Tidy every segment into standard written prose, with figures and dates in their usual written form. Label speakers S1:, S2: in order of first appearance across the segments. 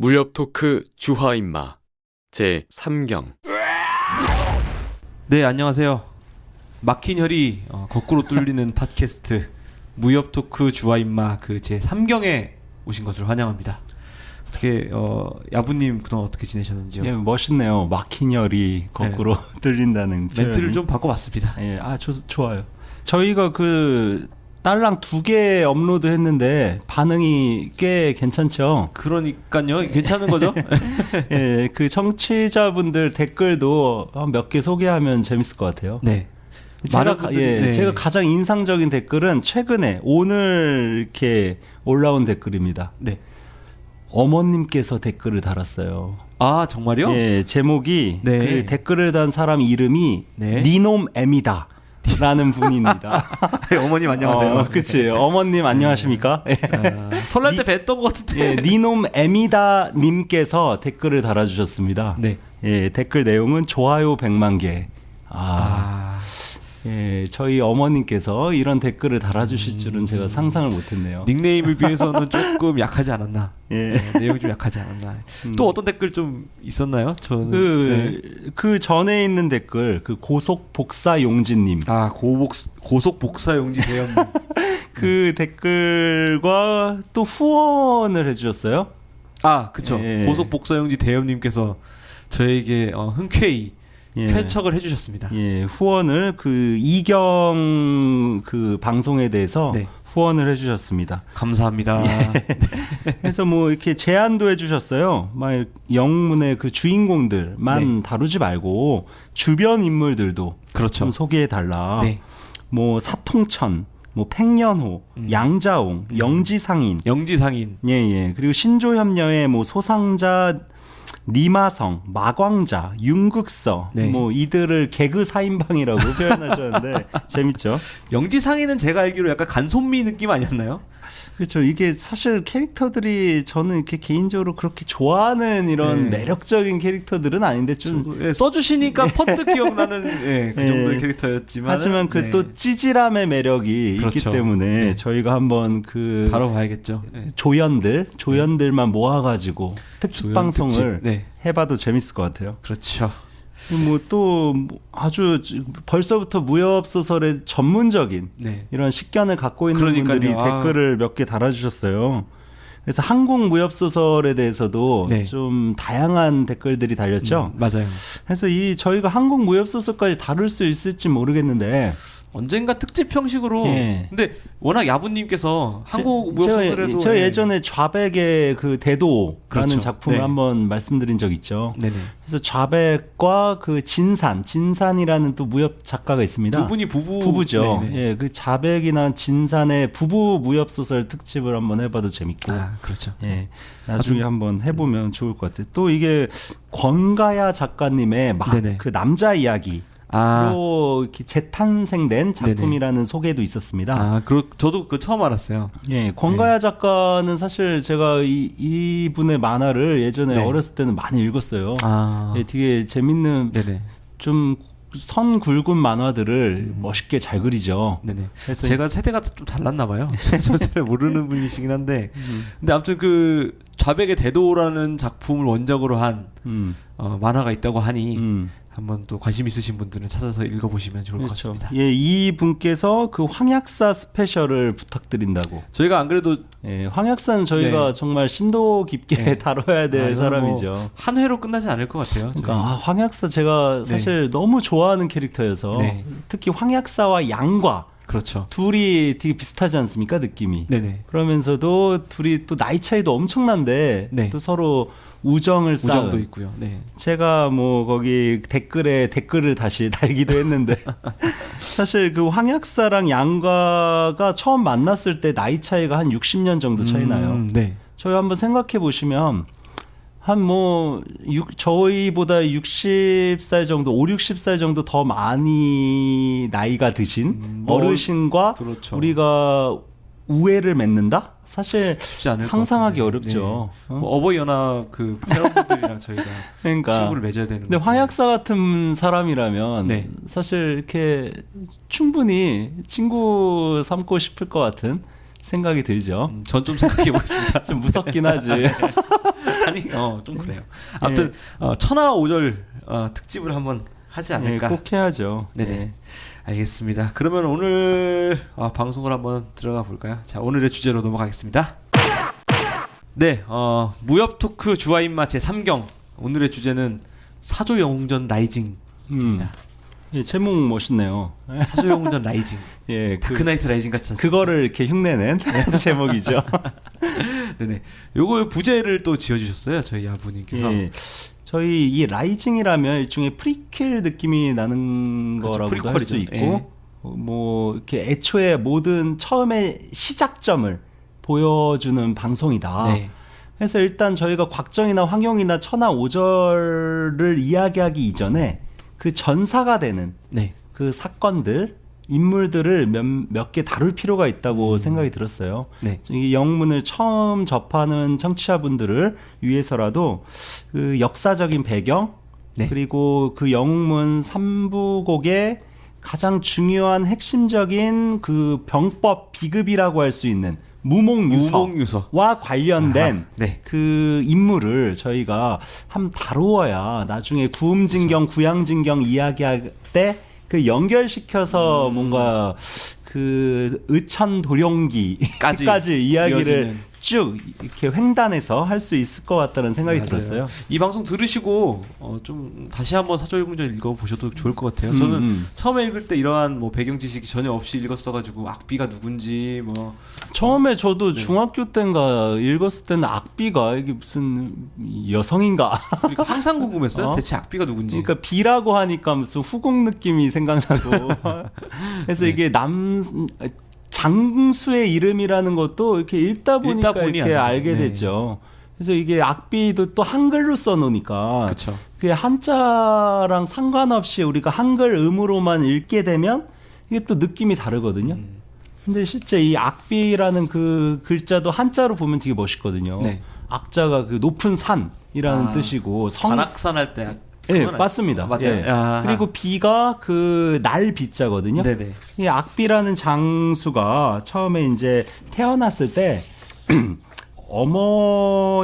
S1: 무협 토크 주화인마 제 3경.
S2: 네, 안녕하세요. 막힌 혈이 거꾸로 뚫리는 팟캐스트 무협 토크 주화인마 그 제 3경에 오신 것을 환영합니다. 어떻게 야부님 그동안 어떻게 지내셨는지요?
S3: 예, 멋있네요. 막힌 혈이 거꾸로 뚫린다는 표현이.
S2: 멘트를 좀 바꿔봤습니다.
S3: 예, 좋아요. 저희가 그 딸랑 2개 업로드했는데 반응이 꽤 괜찮죠.
S2: 그러니까요, 괜찮은 거죠?
S3: 예, 그 청취자분들 댓글도 몇 개 소개하면 재밌을 것 같아요.
S2: 네.
S3: 제가 가장 인상적인 댓글은 최근에 오늘 이렇게 올라온 댓글입니다.
S2: 네.
S3: 어머님께서 댓글을 달았어요.
S2: 아, 정말요?
S3: 예, 제목이
S2: 네.
S3: 그 댓글을 단 사람 이름이
S2: 네.
S3: 니놈 M이다. 라는 분입니다.
S2: 어머님 안녕하세요.
S3: 그치. 어머님 안녕하십니까?
S2: 설날 때 뵀던 것 같은데.
S3: 예, 니놈 M이다 님께서 댓글을 달아주셨습니다.
S2: 네.
S3: 예, 댓글 내용은 좋아요 100만 개. 예, 저희 어머님께서 이런 댓글을 달아주실 줄은 제가 상상을 못했네요.
S2: 닉네임을 비해서는 조금 약하지 않았나?
S3: 예.
S2: 내용이 좀 약하지 않았나? 또 어떤 댓글 좀 있었나요? 저는
S3: 그 전에 있는 댓글 그 고속 복사 용진님.
S2: 고속 복사 용지 대형.
S3: 그 댓글과 또 후원을 해주셨어요.
S2: 그쵸.
S3: 예.
S2: 고속 복사 용지 대형님께서 저에게 흔쾌히 쾌척을 해주셨습니다.
S3: 예, 후원을 그 이경 그 방송에 대해서
S2: 네.
S3: 후원을 해주셨습니다.
S2: 감사합니다.
S3: 그래서 뭐 이렇게 제안도 해주셨어요. 막 영문의 그 주인공들만 다루지 말고 주변 인물들도
S2: 그렇죠.
S3: 좀 소개해 달라.
S2: 네.
S3: 뭐 사통천, 뭐 팽년호, 양자옹, 영지상인, 예, 그리고 신조협녀의 뭐 소상자. 니마성, 마광자, 윤극서
S2: 네.
S3: 뭐 이들을 개그 4인방이라고 표현하셨는데 재밌죠?
S2: 영지상의는 제가 알기로 약간 간손미 느낌 아니었나요?
S3: 그렇죠. 이게 사실 캐릭터들이 저는 이렇게 개인적으로 그렇게 좋아하는 이런 매력적인 캐릭터들은 아닌데 좀
S2: 써주시니까 퍼뜩 기억나는 그 정도의 캐릭터였지만
S3: 하지만 그 또 찌질함의 매력이
S2: 그렇죠.
S3: 있기 때문에 저희가 한번 그
S2: 다뤄봐야겠죠.
S3: 조연들만 모아가지고 특집 방송을 해봐도 재밌을 것 같아요.
S2: 그렇죠.
S3: 뭐 또 아주 벌써부터 무협 소설의 전문적인 이런 식견을 갖고 있는 분들이 댓글을 몇 개 달아주셨어요. 그래서 한국 무협 소설에 대해서도 좀 다양한 댓글들이 달렸죠.
S2: 맞아요.
S3: 그래서 저희가 한국 무협 소설까지 다룰 수 있을지 모르겠는데
S2: 언젠가 특집 형식으로. 근데 워낙 야부님께서 한국 무협 소설에도
S3: 저 예전에 좌백의 그 대도라는 작품을 한번 말씀드린 적 있죠.
S2: 네네.
S3: 그래서 좌백과 그 진산이라는 또 무협 작가가 있습니다.
S2: 두 분이
S3: 부부죠.
S2: 네네.
S3: 예, 그 좌백이나 진산의 부부 무협 소설 특집을 한번 해봐도 재밌고.
S2: 그렇죠.
S3: 예, 나중에 한번 해보면 좋을 것 같아요. 또 이게 권가야 작가님의 그 남자 이야기. 로 이렇게 재탄생된 작품이라는 소개도 있었습니다.
S2: 저도 그거 처음 알았어요.
S3: 예, 권가야 작가는 사실 제가 이분의 만화를 예전에 어렸을 때는 많이 읽었어요. 예, 되게 재밌는 좀 선 굵은 만화들을 멋있게 잘 그리죠.
S2: 그래서 제가 세대가 좀 달랐나 봐요. 저 잘 모르는 분이시긴 한데, 근데 아무튼 그 좌백의 대도라는 작품을 원작으로 한 만화가 있다고 하니 한번 또 관심 있으신 분들은 찾아서 읽어보시면 좋을 것 같습니다.
S3: 예, 이 분께서 그 황약사 스페셜을 부탁드린다고.
S2: 저희가 안 그래도
S3: 황약사는 저희가 정말 심도 깊게 다뤄야 될 사람이죠.
S2: 한 회로 끝나지 않을 것 같아요.
S3: 그러니까 황약사 제가 사실 너무 좋아하는 캐릭터여서 특히 황약사와 양과
S2: 그렇죠.
S3: 둘이 되게 비슷하지 않습니까, 느낌이? 그러면서도 둘이 또 나이 차이도 엄청난데 또 서로 우정도
S2: 있고요.
S3: 제가 뭐 거기 댓글에 댓글을 다시 달기도 했는데 사실 그 황약사랑 양과가 처음 만났을 때 나이 차이가 한 60년 정도 차이 나요. 저희 한번 생각해 보시면 저희보다 60살 정도, 60살 정도 더 많이 나이가 드신 어르신과 우리가 우애를 맺는다? 사실 상상하기 어렵죠.
S2: 어버이 연합 그 회원분들이랑 저희가 친구를 맺어야 되는.
S3: 근데 황약사 같은 사람이라면 사실 이렇게 충분히 친구 삼고 싶을 것 같은 생각이 들죠.
S2: 전 좀 생각해 보겠습니다.
S3: 좀 무섭긴 하지.
S2: 아니, 좀 그래요. 아무튼 천하오절 특집을 한번 하지 않을까.
S3: 꼭 해야죠.
S2: 네네. 알겠습니다. 그러면 오늘 방송을 한번 들어가 볼까요? 자, 오늘의 주제로 넘어가겠습니다. 네, 무협 토크 주화인마 제 3경. 오늘의 주제는 사조영웅전 라이징입니다.
S3: 예, 제목 멋있네요.
S2: 사조영웅전 라이징.
S3: 예,
S2: 다크나이트 라이징 같지 않습니까?
S3: 그거를 이렇게 흉내낸 제목이죠.
S2: 네네. 요거 부제를 또 지어주셨어요, 저희 아부님께서.
S3: 예, 저희 이 라이징이라면 일종의 프리퀄 느낌이 나는
S2: 그렇죠,
S3: 거라고도 할 수 있고,
S2: 예.
S3: 뭐 이렇게 애초에 모든 처음에 시작점을 보여주는 방송이다.
S2: 네.
S3: 그래서 일단 저희가 곽정이나 황용이나 천하오절을 이야기하기 이전에 그 전사가 되는
S2: 네.
S3: 그 사건들, 인물들을 몇 개 다룰 필요가 있다고 생각이 들었어요.
S2: 네.
S3: 이 영문을 처음 접하는 청취자분들을 위해서라도 그 역사적인 배경,
S2: 네.
S3: 그리고 그 영문 3부곡의 가장 중요한 핵심적인 그 병법 비급이라고 할 수 있는 무목유서와 관련된
S2: 네.
S3: 그 인물을 저희가 한번 다루어야 나중에 구음진경,
S2: 그렇죠.
S3: 구양진경 이야기할 때 그 연결시켜서 뭔가 그 의천도룡기까지 이야기를
S2: 이어지는.
S3: 쭉 이렇게 횡단해서 할 수 있을 것 같다는 생각이
S2: 맞아요.
S3: 들었어요.
S2: 이 방송 들으시고 좀 다시 한번 사조영웅전 읽어보셔도 좋을 것 같아요. 저는 처음에 읽을 때 이러한 뭐 배경 지식이 전혀 없이 읽었어가지고 악비가 누군지 뭐
S3: 처음에 저도 중학교 때인가 읽었을 때는 악비가 이게 무슨 여성인가?
S2: 그러니까 항상 궁금했어요.
S3: 어?
S2: 대체 악비가 누군지.
S3: 그러니까 비라고 하니까 무슨 후궁 느낌이 생각나고 그래서 이게 장수의 이름이라는 것도 이렇게 읽다 보니까 이렇게 알게 되죠. 그래서 이게 악비도 또 한글로 써놓으니까
S2: 그쵸.
S3: 그게 한자랑 상관없이 우리가 한글 음으로만 읽게 되면 이게 또 느낌이 다르거든요. 근데 실제 이 악비라는 그 글자도 한자로 보면 되게 멋있거든요.
S2: 네.
S3: 악자가 그 높은 산이라는 뜻이고
S2: 관악산 할 때.
S3: 예, 맞습니다.
S2: 맞아요.
S3: 예. 그리고 비가 그 날 비자거든요.
S2: 네네.
S3: 이 악비라는 장수가 처음에 이제 태어났을 때 어머니가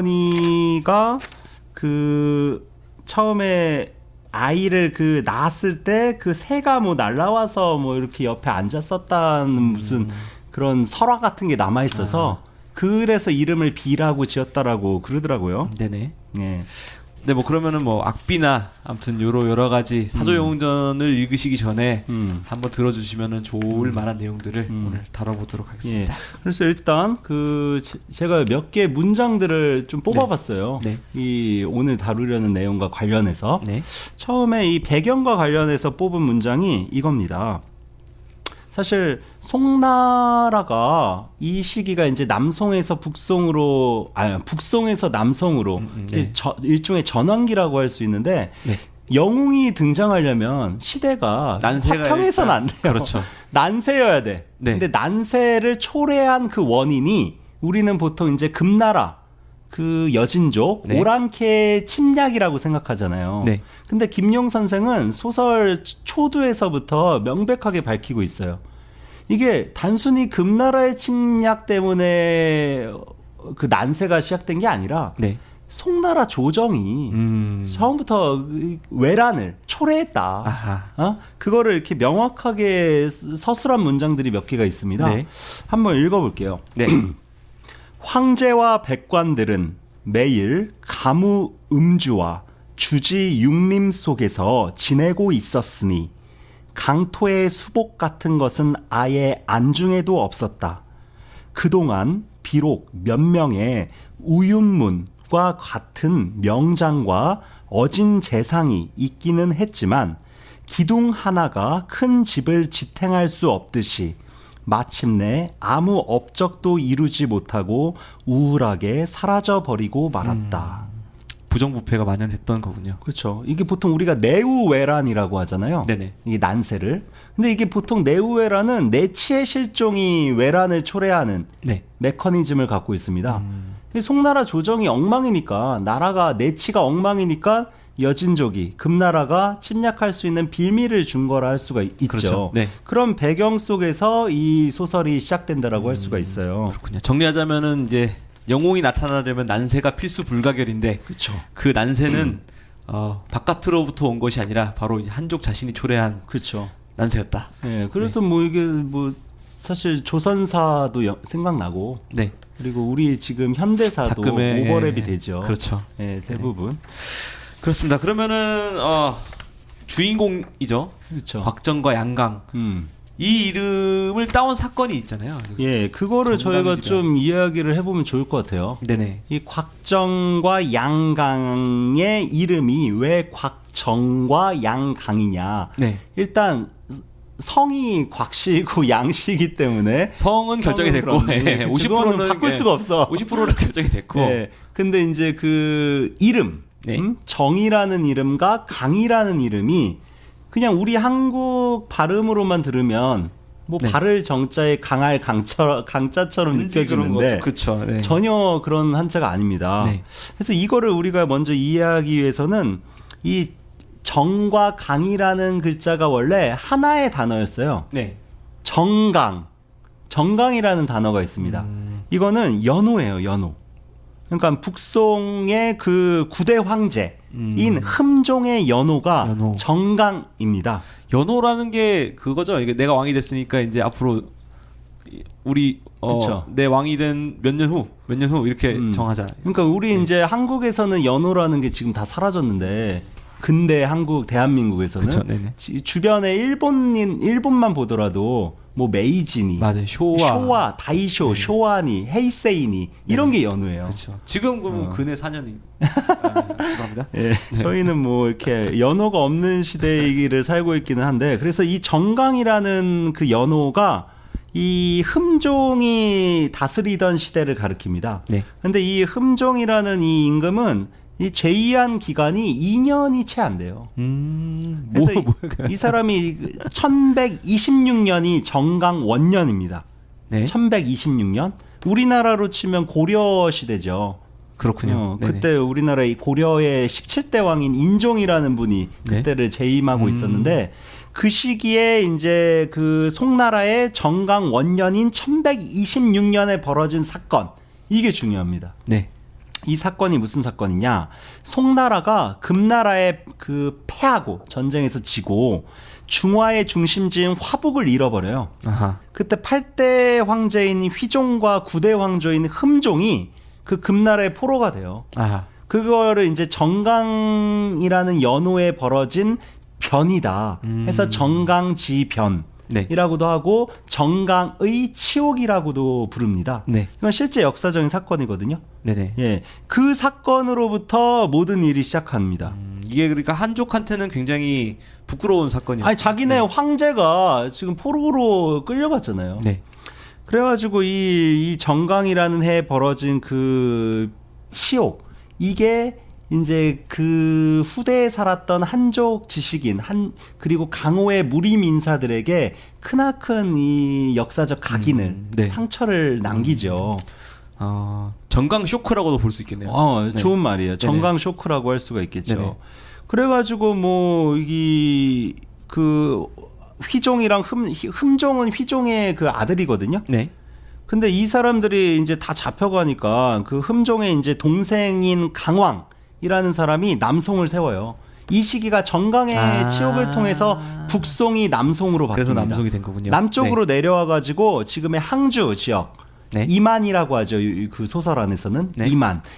S3: 그 처음에 아이를 그 낳았을 때 그 새가 뭐 날라와서 뭐 이렇게 옆에 앉았었다는 무슨 그런 설화 같은 게 남아 있어서 그래서 이름을 비라고 지었다라고 그러더라고요.
S2: 네네.
S3: 예.
S2: 네, 뭐 그러면은 뭐 악비나 아무튼 여러 가지 사조영웅전을 읽으시기 전에 한번 들어주시면은 좋을 만한 내용들을 오늘 다뤄보도록 하겠습니다.
S3: 예. 그래서 일단 그 제가 몇 개 문장들을 좀 뽑아봤어요.
S2: 네.
S3: 이 오늘 다루려는 내용과 관련해서
S2: 네.
S3: 처음에 이 배경과 관련해서 뽑은 문장이 이겁니다. 사실 송나라가 이 시기가 이제 남송에서 북송으로, 북송에서 남송으로
S2: 네.
S3: 일종의 전환기라고 할 수 있는데
S2: 네.
S3: 영웅이 등장하려면 시대가 화평해서는 안 돼요.
S2: 그렇죠.
S3: 난세여야 돼.
S2: 네.
S3: 근데 난세를 초래한 그 원인이 우리는 보통 이제 금나라 그 여진족
S2: 네.
S3: 오랑캐 침략이라고 생각하잖아요.
S2: 네.
S3: 근데 김용 선생은 소설 초두에서부터 명백하게 밝히고 있어요. 이게 단순히 금나라의 침략 때문에 그 난세가 시작된 게 아니라
S2: 네.
S3: 송나라 조정이 처음부터 외란을 초래했다.
S2: 아하.
S3: 그거를 이렇게 명확하게 서술한 문장들이 몇 개가 있습니다.
S2: 네.
S3: 한번 읽어볼게요.
S2: 네.
S3: 황제와 백관들은 매일 가무 음주와 주지 육림 속에서 지내고 있었으니 강토의 수복 같은 것은 아예 안중에도 없었다. 그동안 비록 몇 명의 우윤문과 같은 명장과 어진 재상이 있기는 했지만 기둥 하나가 큰 집을 지탱할 수 없듯이 마침내 아무 업적도 이루지 못하고 우울하게 사라져버리고 말았다.
S2: 부정부패가 만연했던 거군요.
S3: 그렇죠. 이게 보통 우리가 내우외란이라고 하잖아요.
S2: 네네.
S3: 이게 난세를. 근데 이게 보통 내우외란은 내치의 실종이 외란을 초래하는
S2: 네.
S3: 메커니즘을 갖고 있습니다. 송나라 조정이 엉망이니까 나라가 내치가 엉망이니까 여진족이 금나라가 침략할 수 있는 빌미를 준 거라 할 수가 있죠.
S2: 그렇죠. 네.
S3: 그런 배경 속에서 이 소설이 시작된다라고 할 수가 있어요.
S2: 그렇군요. 정리하자면은 이제 영웅이 나타나려면 난세가 필수 불가결인데
S3: 그렇죠.
S2: 그 난세는 바깥으로부터 온 것이 아니라 바로 한족 자신이 초래한
S3: 그렇죠.
S2: 난세였다.
S3: 네, 그래서 뭐 이게 뭐 사실 조선사도 생각나고,
S2: 네.
S3: 그리고 우리 지금 현대사도
S2: 작금의,
S3: 오버랩이 되죠.
S2: 그렇죠.
S3: 네, 대부분.
S2: 그렇습니다. 그러면은 주인공이죠.
S3: 그렇죠.
S2: 곽정과 양강. 이 이름을 따온 사건이 있잖아요.
S3: 예, 그거를 저희가
S2: 정강지변.
S3: 좀 이야기를 해보면 좋을 것 같아요.
S2: 네네.
S3: 이 곽정과 양강의 이름이 왜 곽정과 양강이냐?
S2: 네.
S3: 일단 성이 곽씨고 양씨이기 때문에
S2: 성은 결정이 됐고,
S3: 그런데
S2: 50%는
S3: 바꿀 수가 없어.
S2: 50%는 결정이 됐고.
S3: 네. 근데 이제 그 이름,
S2: 네.
S3: 정이라는 이름과 강이라는 이름이 그냥 우리 한국 발음으로만 들으면 뭐
S2: 네.
S3: 발을 정자에 강할 강자처럼 느껴지는데
S2: 그렇죠. 네.
S3: 전혀 그런 한자가 아닙니다.
S2: 네.
S3: 그래서 이거를 우리가 먼저 이해하기 위해서는 이 정과 강이라는 글자가 원래 하나의 단어였어요.
S2: 네.
S3: 정강이라는 단어가 있습니다. 이거는 연호예요, 연호. 그러니까 북송의 그 9대 황제인 흠종의 연호가
S2: 연호.
S3: 정강입니다.
S2: 연호라는 게 그거죠. 이게 내가 왕이 됐으니까 이제 앞으로 우리
S3: 그쵸.
S2: 내 왕이 된 몇 년 후 이렇게 정하자.
S3: 그러니까 우리 이제 한국에서는 연호라는 게 지금 다 사라졌는데 근대 한국 대한민국에서는
S2: 그쵸, 네네.
S3: 주변에 일본만 보더라도 뭐 메이지니,
S2: 맞아요. 쇼와,
S3: 다이쇼, 쇼와니, 헤이세이니 이런 게 연호예요.
S2: 그렇죠. 지금 그럼 근해 4년이 죄송합니다.
S3: 예, 저희는 뭐 이렇게 연호가 없는 시대를 살고 있기는 한데 그래서 이 정강이라는 그 연호가 이 흠종이 다스리던 시대를 가리킵니다.
S2: 네.
S3: 근데 이 흠종이라는 이 임금은 이 재위한 기간이 2년이 채 안 돼요. 그래서 이 사람이 1126년이 정강 원년입니다.
S2: 네.
S3: 1126년 우리나라로 치면 고려 시대죠.
S2: 그렇군요. 네네.
S3: 그때 우리나라의 고려의 17대 왕인 인종이라는 분이
S2: 네.
S3: 그때를 재임하고 있었는데 그 시기에 이제 그 송나라의 정강 원년인 1126년에 벌어진 사건 이게 중요합니다.
S2: 네.
S3: 이 사건이 무슨 사건이냐? 송나라가 금나라에 그 패하고 전쟁에서 지고 중화의 중심지인 화북을 잃어버려요.
S2: 아하.
S3: 그때 8대 황제인 휘종과 9대 황제인 흠종이 그 금나라의 포로가 돼요.
S2: 아하.
S3: 그거를 이제 정강이라는 연호에 벌어진 변이다. 해서 정강지변.
S2: 네.
S3: 이라고도 하고 정강의 치욕이라고도 부릅니다.
S2: 네.
S3: 이건 실제 역사적인 사건이거든요.
S2: 네네.
S3: 예, 그 사건으로부터 모든 일이 시작합니다.
S2: 이게 그러니까 한족한테는 굉장히 부끄러운 사건이에요.
S3: 아니 자기네 황제가 지금 포로로 끌려갔잖아요.
S2: 네.
S3: 그래가지고 이 정강이라는 해에 벌어진 그 치욕 이게 이제 그 후대에 살았던 한족 지식인 그리고 강호의 무림 인사들에게 크나큰 이 역사적 각인을
S2: 네.
S3: 상처를 남기죠.
S2: 정강 쇼크라고도 볼 수 있겠네요. 네.
S3: 좋은 말이에요. 정강 쇼크라고 할 수가 있겠죠. 네네. 그래가지고 뭐 이 그 휘종이랑 흠종은 휘종의 그 아들이거든요.
S2: 네.
S3: 근데 이 사람들이 이제 다 잡혀가니까 그 흠종의 이제 동생인 강왕이라는 사람이 남송을 세워요. 이 시기가 정강의 치욕을 통해서 북송이 남송으로 바뀝니다.
S2: 그래서 남송이 된 거군요.
S3: 남쪽으로
S2: 네.
S3: 내려와가지고 지금의 항주 지역
S2: 네.
S3: 이만이라고 하죠. 그 소설 안에서는
S2: 네.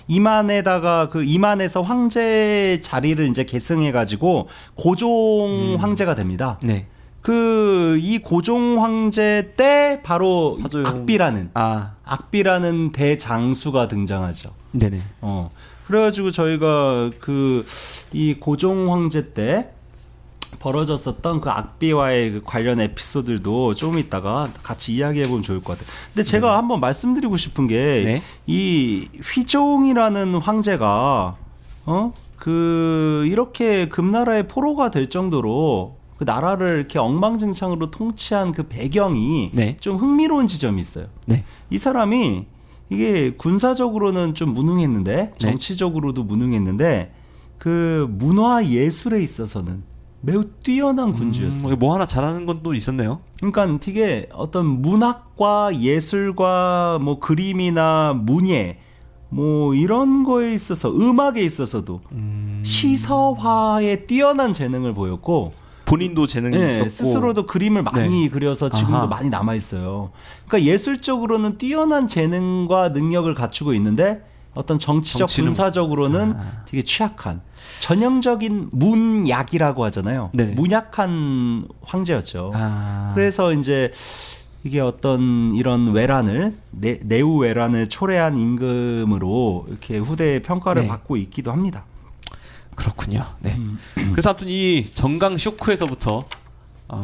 S3: 이만에다가 그 이만에서 황제 자리를 이제 계승해가지고 고종 황제가 됩니다.
S2: 네.
S3: 그 이 고종 황제 때 바로 악비라는 대장수가 등장하죠.
S2: 네네.
S3: 그래가지고 저희가 그 이 고종 황제 때 벌어졌었던 그 악비와의 그 관련 에피소드도 조금 이따가 같이 이야기해보면 좋을 것 같아요. 근데 제가 한번 말씀드리고 싶은 게 이 휘종이라는 황제가 그 이렇게 금나라의 포로가 될 정도로 그 나라를 이렇게 엉망진창으로 통치한 그 배경이 좀 흥미로운 지점이 있어요.
S2: 네.
S3: 이 사람이 이게 군사적으로는 좀 무능했는데 정치적으로도 무능했는데 그 문화 예술에 있어서는 매우 뛰어난 군주였어요.
S2: 뭐 하나 잘하는 건 또 있었네요.
S3: 그러니까 되게 어떤 문학과 예술과 뭐 그림이나 문예 뭐 이런 거에 있어서 음악에 있어서도 시서화에 뛰어난 재능을 보였고
S2: 본인도 재능이 있었고
S3: 스스로도 그림을 많이
S2: 네.
S3: 그려서 지금도
S2: 아하.
S3: 많이 남아 있어요. 그러니까 예술적으로는 뛰어난 재능과 능력을 갖추고 있는데 어떤 정치적
S2: 정치는-
S3: 군사적으로는 되게 취약한 전형적인 문약이라고 하잖아요.
S2: 네.
S3: 문약한 황제였죠.
S2: 아.
S3: 그래서 이제 이게 어떤 이런 외란을 내후 외란을 초래한 임금으로 이렇게 후대의 평가를
S2: 네.
S3: 받고 있기도 합니다.
S2: 그렇군요. 네. 그래서 아무튼 이 정강 쇼크에서부터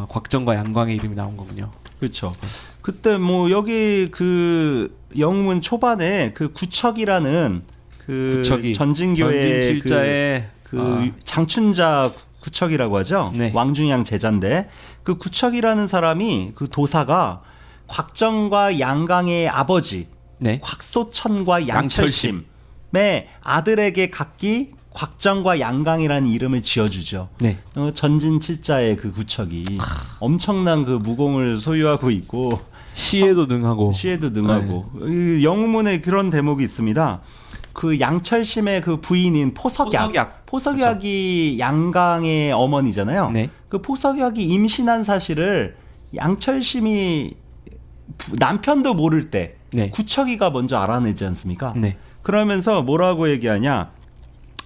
S2: 곽정과 양광의 이름이 나온 거군요.
S3: 그렇죠. 그때 뭐 여기 그 영문 초반에 그 구척이라는 그
S2: 구척이
S3: 전진교의
S2: 전진칠자의
S3: 그 장춘자 구척이라고 하죠.
S2: 네.
S3: 왕중양 제자인데 그 구척이라는 사람이 그 도사가 곽정과 양강의 아버지
S2: 네.
S3: 곽소천과 양철심의 아들에게 각기 곽정과 양강이라는 이름을 지어주죠.
S2: 네.
S3: 전진칠자의 그 구척이 엄청난 그 무공을 소유하고 있고
S2: 시에도 능하고
S3: 시에도 능하고 이 영문에 그런 대목이 있습니다. 그 양철심의 그 부인인 포석약. 포석약이 양강의 어머니잖아요.
S2: 네.
S3: 그 포석약이 임신한 사실을 양철심이 남편도 모를 때
S2: 네.
S3: 구척이가 먼저 알아내지 않습니까?
S2: 네.
S3: 그러면서 뭐라고 얘기하냐?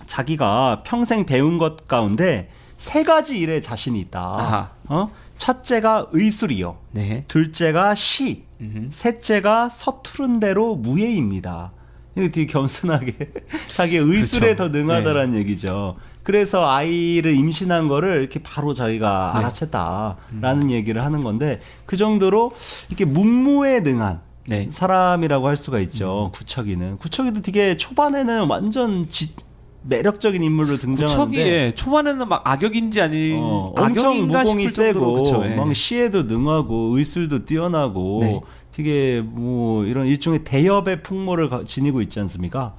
S3: 자기가 평생 배운 것 가운데 3가지 일에 자신이 있다.
S2: 아하.
S3: 첫째가 의술이요.
S2: 네.
S3: 둘째가 시. 셋째가 서투른 대로 무예입니다. 이거 되게 겸손하게 자기 의술에
S2: 그렇죠.
S3: 더 능하다라는 얘기죠. 그래서 아이를 임신한 거를 이렇게 바로 자기가
S2: 네.
S3: 알아챘다라는 얘기를 하는 건데 그 정도로 이렇게 문무에 능한
S2: 네.
S3: 사람이라고 할 수가 있죠. 구척이는. 구척이도 되게 초반에는 완전 매력적인 인물로 등장하는데
S2: 구척이 초반에는 막 악역인지 아닌
S3: 엄청
S2: 악역인가
S3: 무공이
S2: 싶을 정도로,
S3: 세고
S2: 그쵸, 예.
S3: 막 시에도 능하고 의술도 뛰어나고
S2: 네.
S3: 되게 뭐 이런 일종의 대엽의 풍모를 지니고 있지 않습니까?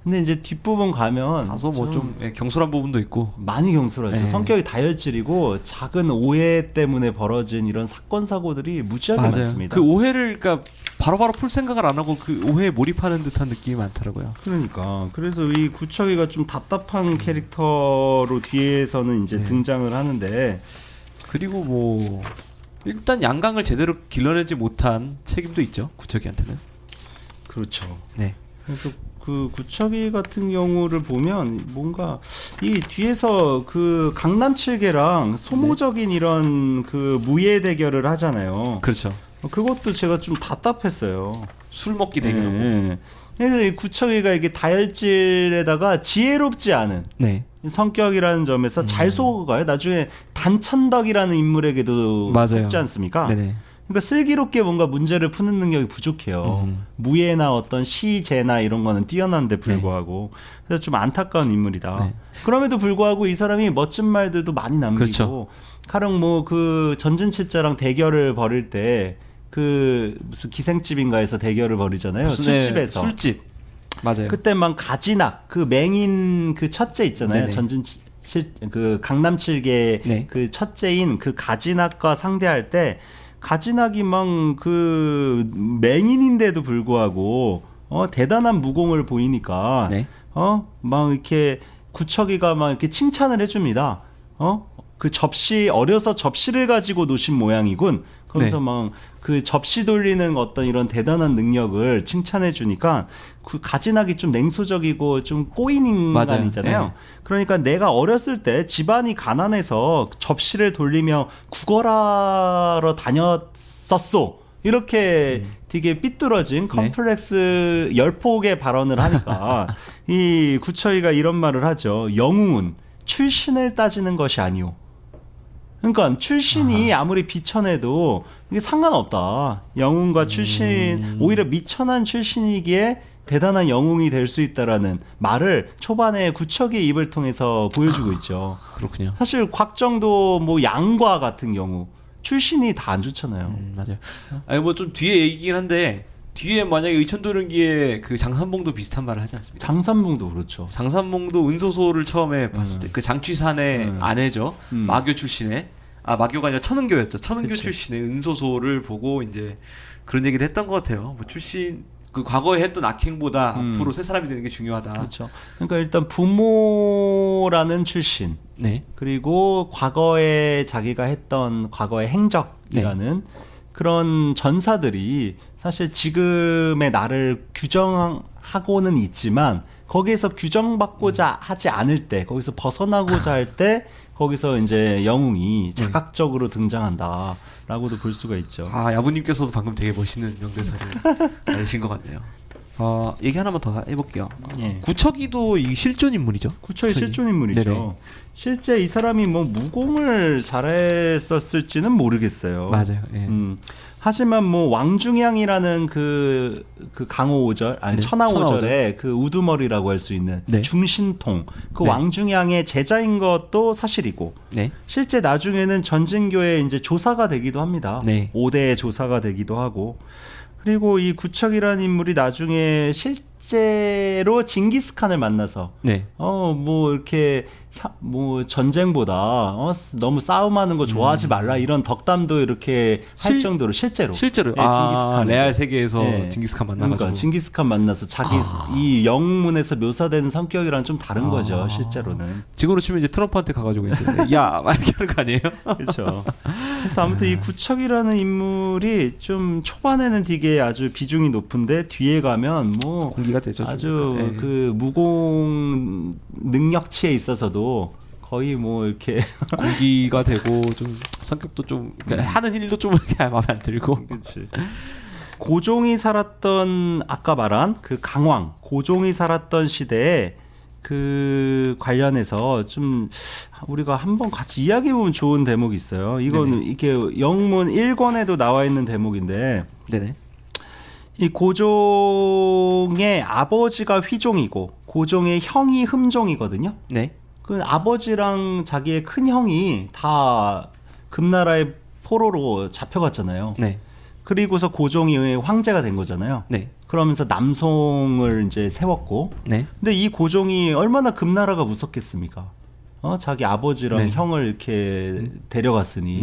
S3: 근데 이제 뒷부분 가면
S2: 다소 뭐 좀 경솔한 부분도 있고
S3: 많이 경솔하죠.
S2: 네.
S3: 성격이 다혈질이고 작은 오해 때문에 벌어진 이런 사건 사고들이 무지하게 많습니다.
S2: 그 오해를 그러니까 바로바로 풀 생각을 안 하고 그 오해에 몰입하는 듯한 느낌이 많더라고요.
S3: 그러니까 그래서 이 구척이가 좀 답답한 캐릭터로 뒤에서는 이제 등장을 하는데
S2: 그리고 뭐 일단 양강을 제대로 길러내지 못한 책임도 있죠. 구척이한테는.
S3: 그렇죠.
S2: 네.
S3: 그래서 그 구척이 같은 경우를 보면 뭔가 이 뒤에서 그 강남 칠계랑 소모적인 이런 그 무예 대결을 하잖아요.
S2: 그렇죠.
S3: 그것도 제가 좀 답답했어요.
S2: 술 먹기 대결하고.
S3: 네. 그래서 이 구척이가 이게 다혈질에다가 지혜롭지 않은 성격이라는 점에서 잘 속아요. 나중에 단천덕이라는 인물에게도
S2: 맞아요.
S3: 속지 않습니까?
S2: 네네.
S3: 그러니까 슬기롭게 뭔가 문제를 푸는 능력이 부족해요. 무예나 어떤 시제나 이런 거는 뛰어난데 불구하고 그래서 좀 안타까운 인물이다.
S2: 네.
S3: 그럼에도 불구하고 이 사람이 멋진 말들도 많이 남기고
S2: 그렇죠.
S3: 가령 뭐 그 전진칠자랑 대결을 벌일 때 그 무슨 기생집인가에서 대결을 벌이잖아요. 술집에서.
S2: 술집. 맞아요.
S3: 그때 막 가지낙 그 맹인 그 첫째 있잖아요.
S2: 네네.
S3: 그 강남 칠계
S2: 네.
S3: 그 첫째인 그 가지낙과 상대할 때 가지낙이 막 그 맹인인데도 불구하고 대단한 무공을 보이니까
S2: 네.
S3: 막 이렇게 구척이가 막 이렇게 칭찬을 해줍니다. 그 접시 어려서 접시를 가지고 노신 모양이군. 그러면서
S2: 네.
S3: 막 그 접시 돌리는 어떤 이런 대단한 능력을 칭찬해 주니까 그 가지낙이 좀 냉소적이고 좀 꼬인 인간이잖아요.
S2: 맞아요. 네.
S3: 그러니까 내가 어렸을 때 집안이 가난해서 접시를 돌리며 구걸하러 다녔었소. 이렇게 되게 삐뚤어진 컴플렉스 열폭의 발언을 하니까 이 구처이가 이런 말을 하죠. 영웅은 출신을 따지는 것이 아니오. 그러니까 출신이 아무리 비천해도 이게 상관없다. 영웅과 출신 오히려 미천한 출신이기에 대단한 영웅이 될 수 있다라는 말을 초반에 구척의 입을 통해서 보여주고 있죠.
S2: 그렇군요.
S3: 사실 곽정도 뭐 양과 같은 경우 출신이 다 안 좋잖아요.
S2: 맞아요. 아니 뭐 좀 뒤에 얘기긴 한데 뒤에 만약에 의천도령기에 그 장산봉도 비슷한 말을 하지 않습니까?
S3: 장산봉도 그렇죠.
S2: 장산봉도 은소소를 처음에 봤을 때 그 장취산의 아내죠. 마교 출신의 마교가 아니라 천은교였죠. 천은교
S3: 그치.
S2: 출신의 은소소를 보고 이제 그런 얘기를 했던 것 같아요. 뭐 출신 그 과거에 했던 악행보다 앞으로 새 사람이 되는 게 중요하다.
S3: 그렇죠. 그러니까 일단 부모라는 출신,
S2: 네.
S3: 그리고 과거에 자기가 했던 과거의 행적이라는 그런 전사들이 사실 지금의 나를 규정하고는 있지만 거기에서 규정받고자 하지 않을 때, 거기서 벗어나고자 할 때 거기서 이제 영웅이 자각적으로 등장한다라고도 볼 수가 있죠.
S2: 야부님께서도 방금 되게 멋있는 명대사를 알신 것 같네요. 얘기 하나만 더 해볼게요.
S3: 예.
S2: 구척이도 이 실존 인물이죠.
S3: 구척이 실존 인물이죠. 네네. 실제 이 사람이 뭐 무공을 잘했었을지는 모르겠어요.
S2: 맞아요. 예.
S3: 하지만 뭐 왕중양이라는 그 강호 오절 아니 천하 오절의 그 우두머리라고 할 수 있는 중신통 그 왕중양의 제자인 것도 사실이고 실제 나중에는 전진교의 이제 조사가 되기도 합니다. 5대 조사가 되기도 하고 그리고 이 구척이라는 인물이 나중에 실제로 징기스칸을 만나서 뭐 이렇게 뭐 전쟁보다 너무 싸움하는 거 좋아하지 말라 이런 덕담도 이렇게 할 정도로 실제로
S2: 징기스칸 레알 세계에서 징기스칸 만나가지고
S3: 그러니까 징기스칸 만나서 자기 이 영문에서 묘사되는 성격이랑 좀 다른 거죠 실제로는.
S2: 지금으로 치면 이제 트럼프한테 가가지고 이제 야 막 이렇게 하는 거 아니에요?
S3: 그렇죠. 그래서 아무튼 이 구척이라는 인물이 좀 초반에는 되게 아주 비중이 높은데 뒤에 가면 뭐
S2: 공기가 되죠.
S3: 아주 그 무공 능력치에 있어서도 거의 뭐 이렇게
S2: 공기가 되고 좀 성격도 좀 하는 일도 좀 이렇게 마음에 안 들고.
S3: 그렇지. 고종이 살았던 아까 말한 그 강왕 고종이 살았던 시대에 그 관련해서 좀 우리가 한번 같이 이야기해 보면 좋은 대목이 있어요. 이거는 이게 영문 1권에도 나와 있는 대목인데. 이 고종의 아버지가 휘종이고 고종의 형이 흠종이거든요. 그 아버지랑 자기의 큰 형이 다 금나라의 포로로 잡혀갔잖아요. 그리고서 고종이 황제가 된 거잖아요. 그러면서 남송을 이제 세웠고. 근데 이 고종이 얼마나 금나라가 무섭겠습니까? 자기 아버지랑 형을 이렇게 데려갔으니.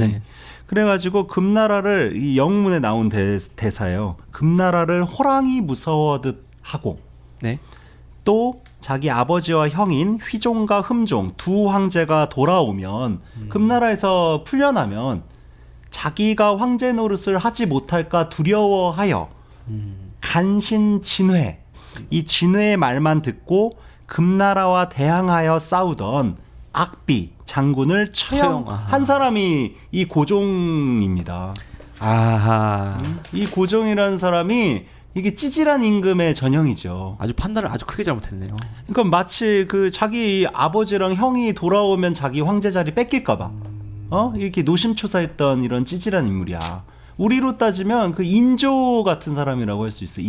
S3: 그래가지고 금나라를 이 영문에 나온 대사예요. 금나라를 호랑이 무서워하듯 하고 또 자기 아버지와 형인 휘종과 흠종 두 황제가 돌아오면 금나라에서 풀려나면 자기가 황제 노릇을 하지 못할까 두려워하여 간신 진회 이 진회의 말만 듣고 금나라와 대항하여 싸우던 악비 장군을 처형한 사람이 이 고종입니다. 이 고종이라는 사람이 이게 찌질한 임금의 전형이죠.
S2: 아주 판단을 아주 크게 잘못했네요.
S3: 그러니까 마치 그 자기 아버지랑 형이 돌아오면 자기 황제 자리 뺏길까봐 이렇게 노심초사했던 이런 찌질한 인물이야. 우리로 따지면 그 인조 같은 사람이라고 할 수 있어.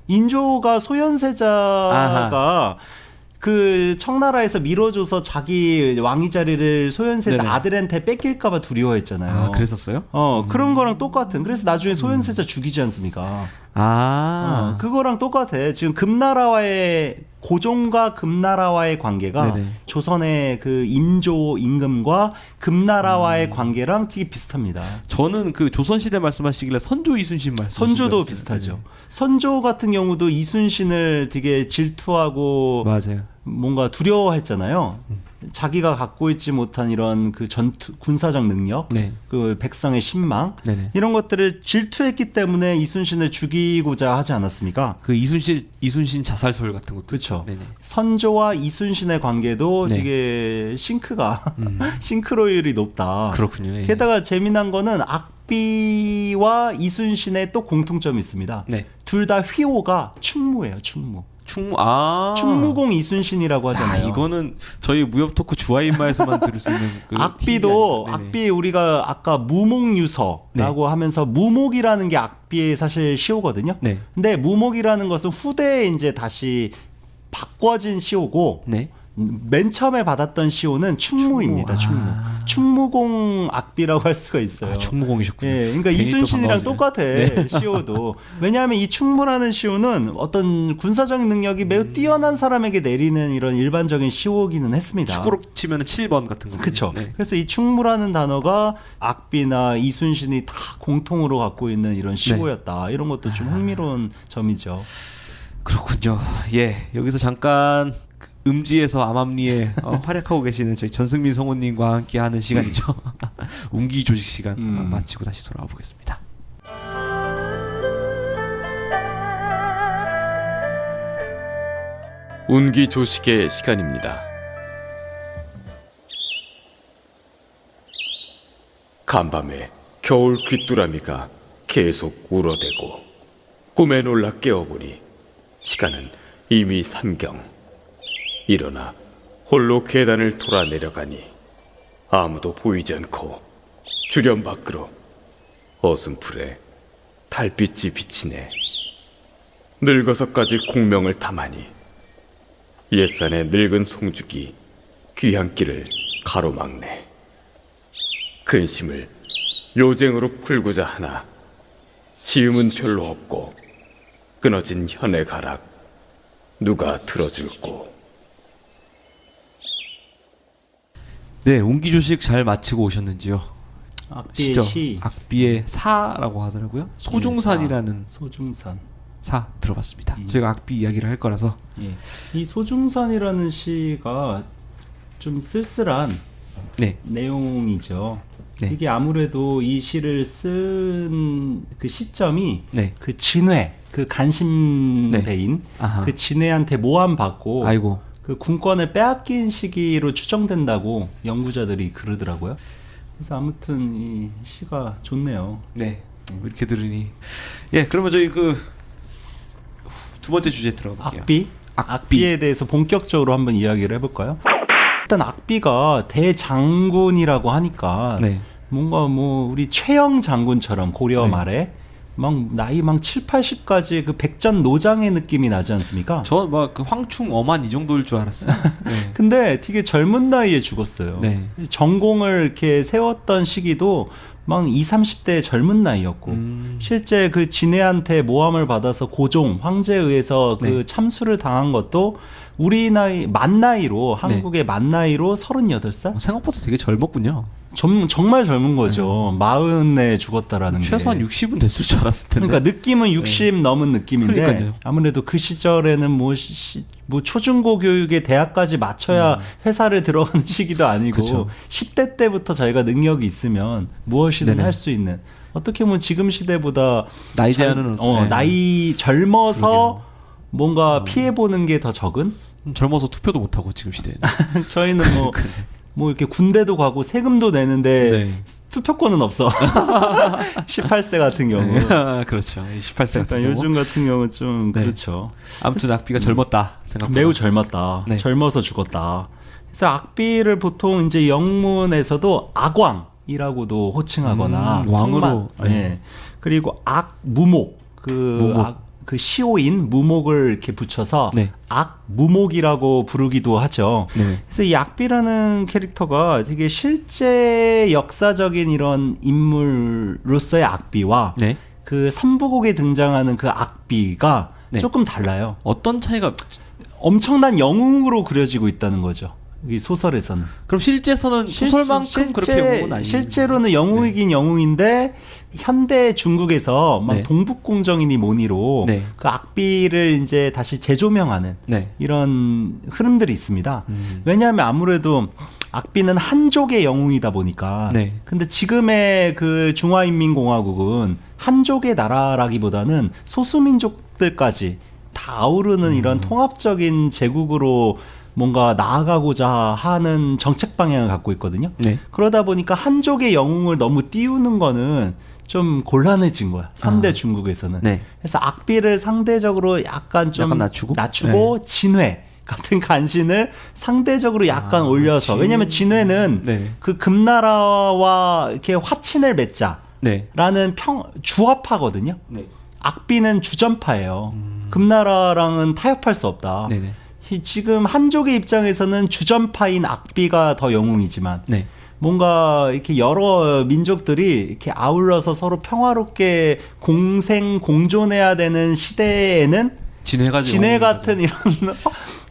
S3: 인조가 소현세자가 그 청나라에서 밀어줘서 자기 왕위 자리를 소현세자 아들한테 뺏길까봐 두려워했잖아요.
S2: 그랬었어요?
S3: 그런 거랑 똑같은. 그래서 나중에 소현세자 죽이지 않습니까? 그거랑 똑같아. 지금 금나라와의 고종과 금나라와의 관계가 조선의 그 인조 임금과 금나라와의 관계랑 되게 비슷합니다.
S2: 저는 그 조선시대 말씀하시길래 선조 이순신
S3: 선조도 비슷하죠. 선조 같은 경우도 이순신을 되게 질투하고 뭔가 두려워했잖아요. 자기가 갖고 있지 못한 이런 그 전투 군사적 능력, 그 백성의 신망 이런 것들을 질투했기 때문에 이순신을 죽이고자 하지 않았습니까?
S2: 그 이순신 자살설 같은 것도
S3: 그렇죠. 선조와 이순신의 관계도 되게 싱크로율이 높다.
S2: 그렇군요.
S3: 게다가 재미난 거는 악비와 이순신의 또 공통점이 있습니다. 둘 다 휘호가 충무예요. 충무공 이순신이라고 하잖아요.
S2: 이거는 저희 무협 토크 주화인마에서만 들을 수 있는 그
S3: 악비 우리가 아까 무목유서라고 하면서 무목이라는 게 악비의 사실 시호거든요. 근데 무목이라는 것은 후대에 이제 다시 바꿔진 시호고 맨 처음에 받았던 시호는 충무입니다. 충무공 악비라고 할 수가 있어요.
S2: 충무공이셨군요.
S3: 예, 그러니까 이순신이랑 똑같아. 네. 시호도. 왜냐하면 이 충무라는 시호는 어떤 군사적인 능력이 매우 뛰어난 사람에게 내리는 이런 일반적인 시호기는 했습니다.
S2: 축구로 치면 7번 같은 거.
S3: 그렇죠. 네. 그래서 이 충무라는 단어가 악비나 이순신이 다 공통으로 갖고 있는 이런 시호였다. 네. 이런 것도 좀 흥미로운 점이죠.
S2: 그렇군요. 예, 여기서 잠깐 음지에서 암암리에 활약하고 계시는 저희 전승민 성우님과 함께하는 시간이죠. 운기 조식 시간 마치고 다시 돌아와 보겠습니다.
S1: 운기 조식의 시간입니다. 간밤에 겨울 귀뚜라미가 계속 울어대고 꿈에 놀라 깨어보니 시간은 이미 삼경. 일어나 홀로 계단을 돌아 내려가니 아무도 보이지 않고 주변 밖으로 어슴풀에 달빛이 비치네. 늙어서까지 공명을 탐하니 옛산의 늙은 송죽이 귀향길을 가로막네. 근심을 요쟁으로 풀고자 하나 지음은 별로 없고 끊어진 현의 가락 누가 들어줄꼬.
S2: 네, 운기 조식 잘 마치고 오셨는지요?
S3: 악비의 시.
S2: 악비의 사라고 하더라고요. 소중산이라는
S3: 소중산.
S2: 사 들어봤습니다. 저희가 악비 이야기를 할 거라서.
S3: 예. 이 소중산이라는 시가 좀 쓸쓸한 내용이죠. 네. 이게 아무래도 이 시를 쓴 그 시점이 그 진회, 그 간신배인 그 진회한테 모함받고 그 군권을 빼앗긴 시기로 추정된다고 연구자들이 그러더라고요. 그래서 아무튼 이 시가 좋네요.
S2: 네, 이렇게 들으니 그러면 저희 그 두 번째 주제 들어볼게요. 악비에
S3: 대해서 본격적으로 한번 이야기를 해볼까요? 일단 악비가 대장군이라고 하니까 뭔가 뭐 우리 최영 장군처럼 고려 말에 막 나이 막 7, 80까지 그 백전노장의 느낌이 나지 않습니까?
S2: 저 막 그 황충 어만 이 정도일 줄 알았어요.
S3: 근데 되게 젊은 나이에 죽었어요. 전공을 이렇게 세웠던 시기도 막 20, 30대의 젊은 나이였고 실제 그 진해한테 모함을 받아서 고종 황제에 의해서 그 참수를 당한 것도 우리 나이 만 나이로 한국의 만 나이로 38살?
S2: 생각보다 되게 젊었군요.
S3: 정말 젊은 거죠. 40에 죽었다라는 게.
S2: 최소한 60은 됐을 줄 알았을 텐데.
S3: 그러니까 느낌은 60 넘은 느낌인데
S2: 그러니까요.
S3: 아무래도 그 시절에는 뭐 초중고 교육에 대학까지 맞춰야 회사를 들어가는 시기도 아니고 그쵸. 10대 때부터 자기가 능력이 있으면 무엇이든 할 수 있는 어떻게 보면 지금 시대보다
S2: 나이 제한은
S3: 나이 젊어서 뭔가 피해보는 게 더 적은?
S2: 젊어서 투표도 못하고 지금 시대에는.
S3: 저희는 뭐 이렇게 군대도 가고 세금도 내는데 투표권은 없어. 18세 같은 경우.
S2: 그렇죠. 18세 같은 경우.
S3: 요즘 같은 경우 좀 그렇죠.
S2: 아무튼 악비가 젊었다 생각보다.
S3: 매우 젊었다. 젊어서 죽었다. 그래서 악비를 보통 이제 영문에서도 악왕이라고도 호칭하거나
S2: 왕으로.
S3: 그리고 악무목 그 시호인 무목을 이렇게 붙여서 악무목이라고 부르기도 하죠. 그래서 이 악비라는 캐릭터가 되게 실제 역사적인 이런 인물로서의 악비와 그 삼부곡에 등장하는 그 악비가 조금 달라요.
S2: 어떤 차이가?
S3: 엄청난 영웅으로 그려지고 있다는 거죠. 이 소설에서는.
S2: 그럼 실제서는 소설만큼 그렇게 영웅은 아니에요?
S3: 실제로는 영웅이긴 영웅인데 현대 중국에서 막 동북공정이니 뭐니로 그 악비를 이제 다시 재조명하는 이런 흐름들이 있습니다. 왜냐하면 아무래도 악비는 한족의 영웅이다 보니까. 근데 지금의 그 중화인민공화국은 한족의 나라라기보다는 소수민족들까지 다 아우르는 이런 통합적인 제국으로 뭔가 나아가고자 하는 정책 방향을 갖고 있거든요. 그러다 보니까 한족의 영웅을 너무 띄우는 거는 좀 곤란해진 거야. 현대 중국에서는. 그래서 악비를 상대적으로 약간 낮추고 진회 같은 간신을 상대적으로 약간 올려서. 왜냐하면 진회는 그 금나라와 이렇게 화친을 맺자라는 주화파거든요. 악비는 주전파예요. 금나라랑은 타협할 수 없다. 지금 한족의 입장에서는 주전파인 악비가 더 영웅이지만 뭔가 이렇게 여러 민족들이 이렇게 아울러서 서로 평화롭게 공존해야 되는 시대에는 진해 같은 이런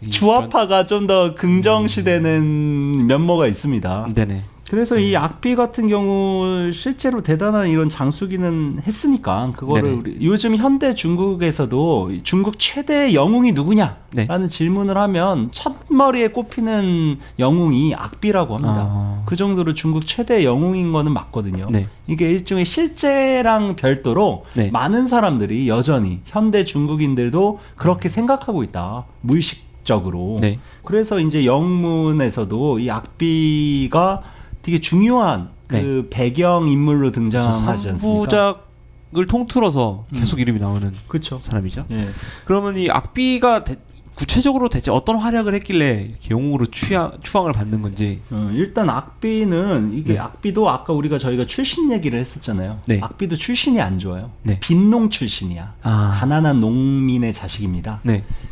S3: 주화파가 좀 더 긍정시되는 면모가 있습니다.
S2: 네네.
S3: 그래서 이 악비 같은 경우 실제로 대단한 이런 장수기는 했으니까 그거를 요즘 현대 중국에서도 중국 최대 영웅이 누구냐라는 질문을 하면 첫 머리에 꼽히는 영웅이 악비라고 합니다. 그 정도로 중국 최대 영웅인 거는 맞거든요. 이게 일종의 실제랑 별도로 많은 사람들이 여전히 현대 중국인들도 그렇게 생각하고 있다. 무의식적으로. 그래서 이제 영문에서도 이 악비가 되게 중요한 그 배경 인물로 등장하지 않습니까?
S2: 3부작을 통틀어서 계속 이름이 나오는 사람이죠. 그러면 이 악비가 구체적으로 대체 어떤 활약을 했길래 이렇게 영웅으로 추앙을 받는 건지.
S3: 일단 악비는 이게 악비도 아까 저희가 출신 얘기를 했었잖아요. 악비도 출신이 안 좋아요. 빈농 출신이야. 가난한 농민의 자식입니다.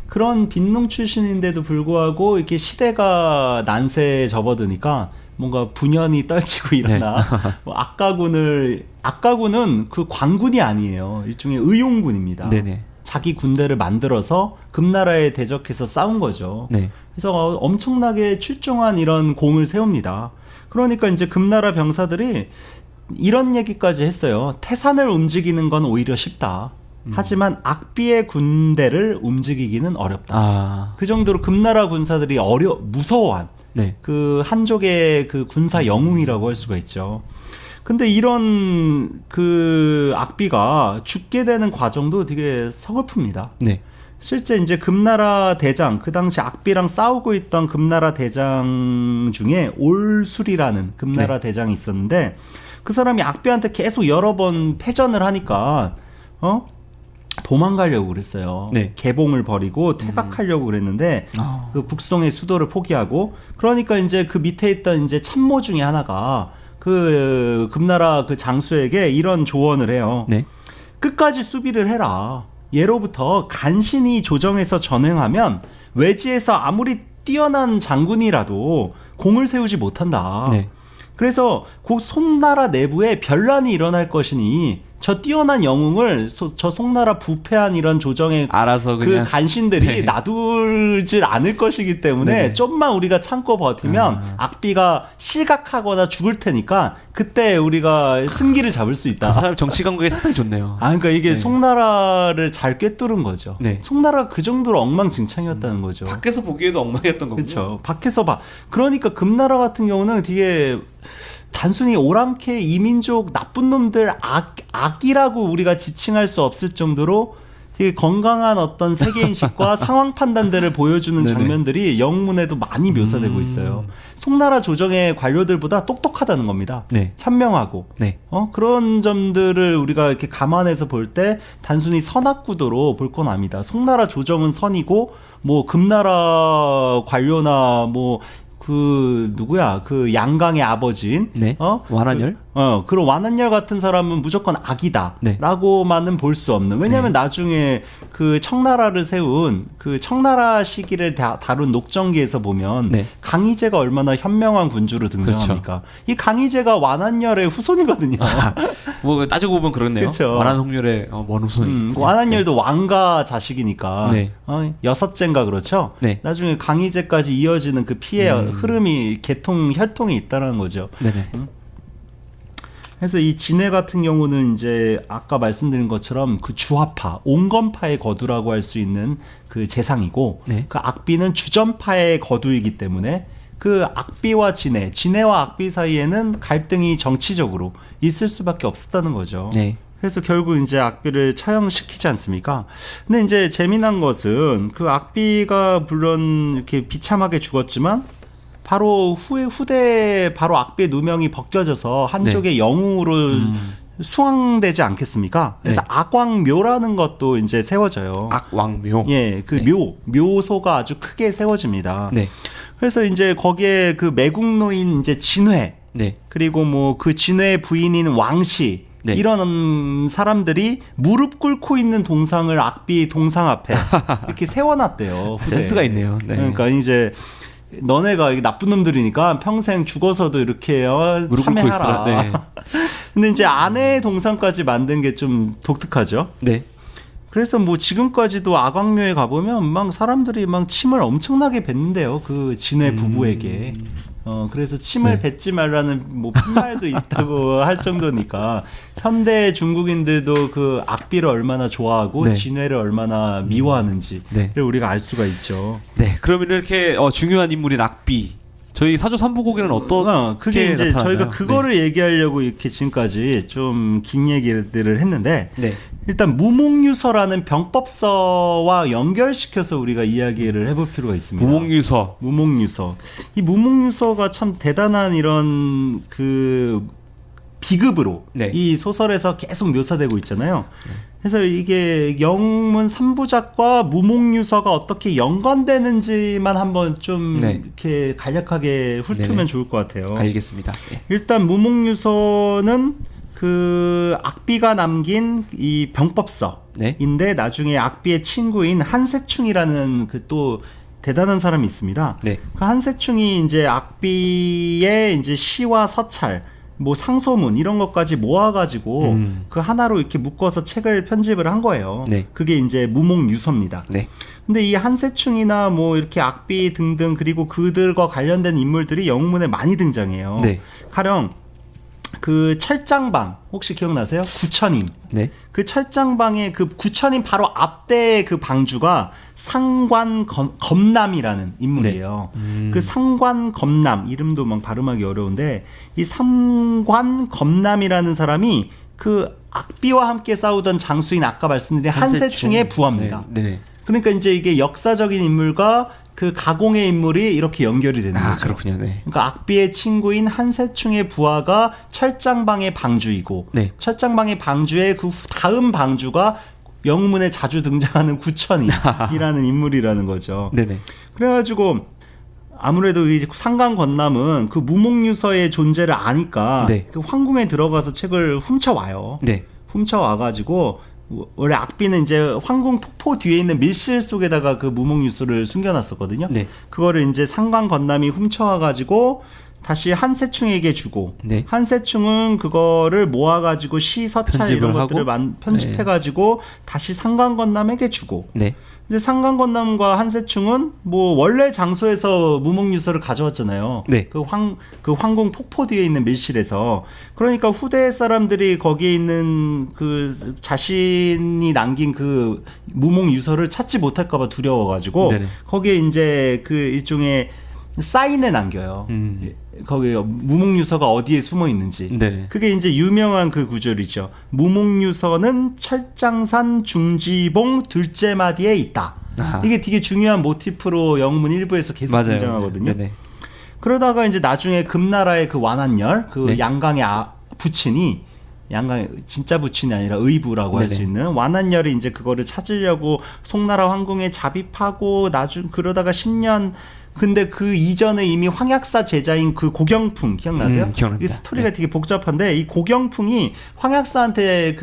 S3: 그런 빈농 출신인데도 불구하고 이렇게 시대가 난세에 접어드니까 뭔가 분연이 떨치고 일어나 뭐 악가군은 그 관군이 아니에요. 일종의 의용군입니다. 자기 군대를 만들어서 금나라에 대적해서 싸운 거죠. 그래서 엄청나게 출중한 이런 공을 세웁니다. 그러니까 이제 금나라 병사들이 이런 얘기까지 했어요. 태산을 움직이는 건 오히려 쉽다. 하지만 악비의 군대를 움직이기는 어렵다. 그 정도로 금나라 군사들이 무서워한 그 한족의 그 군사 영웅이라고 할 수가 있죠. 근데 이런 그 악비가 죽게 되는 과정도 되게 서글픕니다. 실제 이제 금나라 대장, 그 당시 악비랑 싸우고 있던 금나라 대장 중에 올술이라는 금나라 대장이 있었는데 그 사람이 악비한테 계속 여러 번 패전을 하니까 도망가려고 그랬어요. 개봉을 버리고 퇴각하려고 그랬는데 그 북송의 수도를 포기하고 그러니까 이제 그 밑에 있던 이제 참모 중에 하나가 그 금나라 그 장수에게 이런 조언을 해요. 끝까지 수비를 해라. 예로부터 간신히 조정해서 전횡하면 외지에서 아무리 뛰어난 장군이라도 공을 세우지 못한다. 그래서 곧 송나라 내부에 변란이 일어날 것이니 저 뛰어난 영웅을 저 송나라 부패한 이런 조정의
S2: 알아서
S3: 그 간신들이 놔두질 않을 것이기 때문에 좀만 우리가 참고 버티면 악비가 실각하거나 죽을 테니까 그때 우리가 승기를 잡을 수 있다.
S2: 그 사람 정치 감각이 상당히 좋네요.
S3: 그러니까 이게 송나라를 잘 꿰뚫은 거죠. 송나라가 그 정도로 엉망진창이었다는 거죠.
S2: 밖에서 보기에도 엉망이었던 거군요.
S3: 그렇죠. 밖에서 그러니까 금나라 같은 경우는 되게 단순히 오랑캐 이민족 나쁜 놈들 악이라고 우리가 지칭할 수 없을 정도로 되게 건강한 어떤 세계인식과 상황 판단들을 보여주는 장면들이 영문에도 많이 묘사되고 있어요. 송나라 조정의 관료들보다 똑똑하다는 겁니다. 현명하고 그런 점들을 우리가 이렇게 감안해서 볼 때 단순히 선악구도로 볼 건 아닙니다. 송나라 조정은 선이고 뭐 금나라 관료나 뭐 그 누구야 그 양강의 아버지인
S2: 완한열
S3: 그런 완한열 같은 사람은 무조건 악이다라고만은 볼 수 없는. 왜냐하면 나중에 그 청나라를 세운 그 청나라 시기를 다룬 녹정기에서 보면 강희제가 얼마나 현명한 군주로 등장합니까? 이 강희제가 완한열의 후손이거든요.
S2: 뭐 따지고 보면 그렇네요. 완한홍열의 먼 후손이.
S3: 완한열도 왕가 자식이니까 여섯째인가 그렇죠. 나중에 강희제까지 이어지는 그 피해 흐름이 혈통이 있다는 거죠. 그래서 이 진해 같은 경우는 이제 아까 말씀드린 것처럼 그 주화파, 옹건파의 거두라고 할 수 있는 그 재상이고 그 악비는 주전파의 거두이기 때문에 그 악비와 진해와 악비 사이에는 갈등이 정치적으로 있을 수밖에 없었다는 거죠. 그래서 결국 이제 악비를 처형시키지 않습니까? 근데 이제 재미난 것은 그 악비가 물론 이렇게 비참하게 죽었지만 바로 후대 바로 악비의 누명이 벗겨져서 한족의 영웅으로 수왕되지 않겠습니까? 그래서 악왕묘라는 것도 이제 세워져요.
S2: 악왕묘.
S3: 그 묘소가 아주 크게 세워집니다. 그래서 이제 거기에 그 매국노인 이제 진회, 그리고 뭐 그 진회의 부인인 왕씨 이런 사람들이 무릎 꿇고 있는 동상을 악비 동상 앞에 이렇게 세워놨대요.
S2: 센스가 있네요.
S3: 그러니까 이제 너네가 이게 나쁜 놈들이니까 평생 죽어서도 이렇게 참여하라. 네. 근데 이제 아내의 동상까지 만든 게 좀 독특하죠.
S2: 네.
S3: 그래서 뭐 지금까지도 아광묘에 가보면 막 사람들이 막 침을 엄청나게 뱉는데요. 그 진해 부부에게. 그래서 침을
S2: 네.
S3: 뱉지 말라는 뭐 푯말도 있다고 할 정도니까 현대 중국인들도 그 악비를 얼마나 좋아하고
S2: 네.
S3: 진해를 얼마나 미워하는지를
S2: 네.
S3: 우리가 알 수가 있죠.
S2: 네. 그러면 이렇게 중요한 인물인 악비. 저희 사조 3부곡에는 어떤
S3: 그게 이제
S2: 나타나나요?
S3: 저희가 그거를 얘기하려고 이렇게 지금까지 좀 긴 얘기들을 했는데
S2: 네.
S3: 일단 무목유서라는 병법서와 연결시켜서 우리가 이야기를 해볼 필요가 있습니다. 무목유서. 이 무목유서가 참 대단한 이런 그 비급으로
S2: 네.
S3: 이 소설에서 계속 묘사되고 있잖아요. 그래서 이게 영문 3부작과 무목유서가 어떻게 연관되는지만 한번 좀
S2: 네.
S3: 이렇게 간략하게 훑으면
S2: 네네.
S3: 좋을 것 같아요.
S2: 알겠습니다. 네.
S3: 일단 무목유서는 그 악비가 남긴 이 병법서인데
S2: 네.
S3: 나중에 악비의 친구인 한세충이라는 그 또 대단한 사람이 있습니다.
S2: 네.
S3: 그 한세충이 이제 악비의 이제 시와 서찰, 뭐 상소문 이런 것까지 모아가지고 그 하나로 이렇게 묶어서 책을 편집을 한 거예요.
S2: 네.
S3: 그게 이제 무목유서입니다.
S2: 네.
S3: 근데 이 한세충이나 뭐 이렇게 악비 등등 그리고 그들과 관련된 인물들이 영문에 많이 등장해요.
S2: 네.
S3: 가령 그 철장방 혹시 기억나세요? 구천인.
S2: 네.
S3: 그 철장방의 그 구천인 바로 앞대의 그 방주가 상관 검남이라는 인물이에요. 그 상관 검남 이름도 막 발음하기 어려운데 이 상관 검남이라는 사람이 그 악비와 함께 싸우던 장수인 아까 말씀드린 한세충의 부하입니다.
S2: 네. 네.
S3: 그러니까 이제 이게 역사적인 인물과 그 가공의 인물이 이렇게 연결이 되는 거죠.
S2: 그렇군요. 네.
S3: 그러니까 악비의 친구인 한세충의 부하가 철장방의 방주이고
S2: 네.
S3: 철장방의 방주의 그 다음 방주가 영문에 자주 등장하는 구천이라는 인물이라는 거죠.
S2: 네네.
S3: 그래가지고 아무래도 이 상간 건남은 그 무목유서의 존재를 아니까
S2: 네.
S3: 그 황궁에 들어가서 책을 훔쳐와요.
S2: 네.
S3: 훔쳐와가지고 원래 악비는 이제 황궁 폭포 뒤에 있는 밀실 속에다가 그 무목유서를 숨겨놨었거든요.
S2: 네.
S3: 그거를 이제 상관 건남이 훔쳐와가지고 다시 한세충에게 주고
S2: 네.
S3: 한세충은 그거를 모아가지고 시, 서찰 이런 것들을 편집해가지고 다시 상관 건남에게 주고
S2: 네.
S3: 이제 상관 건남과 한세충은 뭐 원래 장소에서 무목유서를 가져왔잖아요.
S2: 네.
S3: 그 황궁 폭포 뒤에 있는 밀실에서. 그러니까 후대 사람들이 거기에 있는 그 자신이 남긴 그 무목유서를 찾지 못할까봐 두려워가지고
S2: 네네.
S3: 거기에 이제 그 일종의 사인을 남겨요. 거기 무목유서가 어디에 숨어 있는지.
S2: 네네.
S3: 그게 이제 유명한 그 구절이죠. 무목유서는 철장산 중지봉 둘째 마디에 있다. 이게 되게 중요한 모티프로 영문 일부에서 계속
S2: 맞아요.
S3: 등장하거든요.
S2: 네네.
S3: 그러다가 이제 나중에 금나라의 그 완한열, 그
S2: 네.
S3: 양강의 부친이 양강 진짜 부친이 아니라 의부라고 할 수 있는 완한열이 이제 그거를 찾으려고 송나라 황궁에 잡입하고 그러다가 10년 근데 그 이전에 이미 황약사 제자인 그 고경풍 기억나세요?
S2: 기억납니다.
S3: 이 스토리가
S2: 네.
S3: 되게 복잡한데 이 고경풍이 황약사한테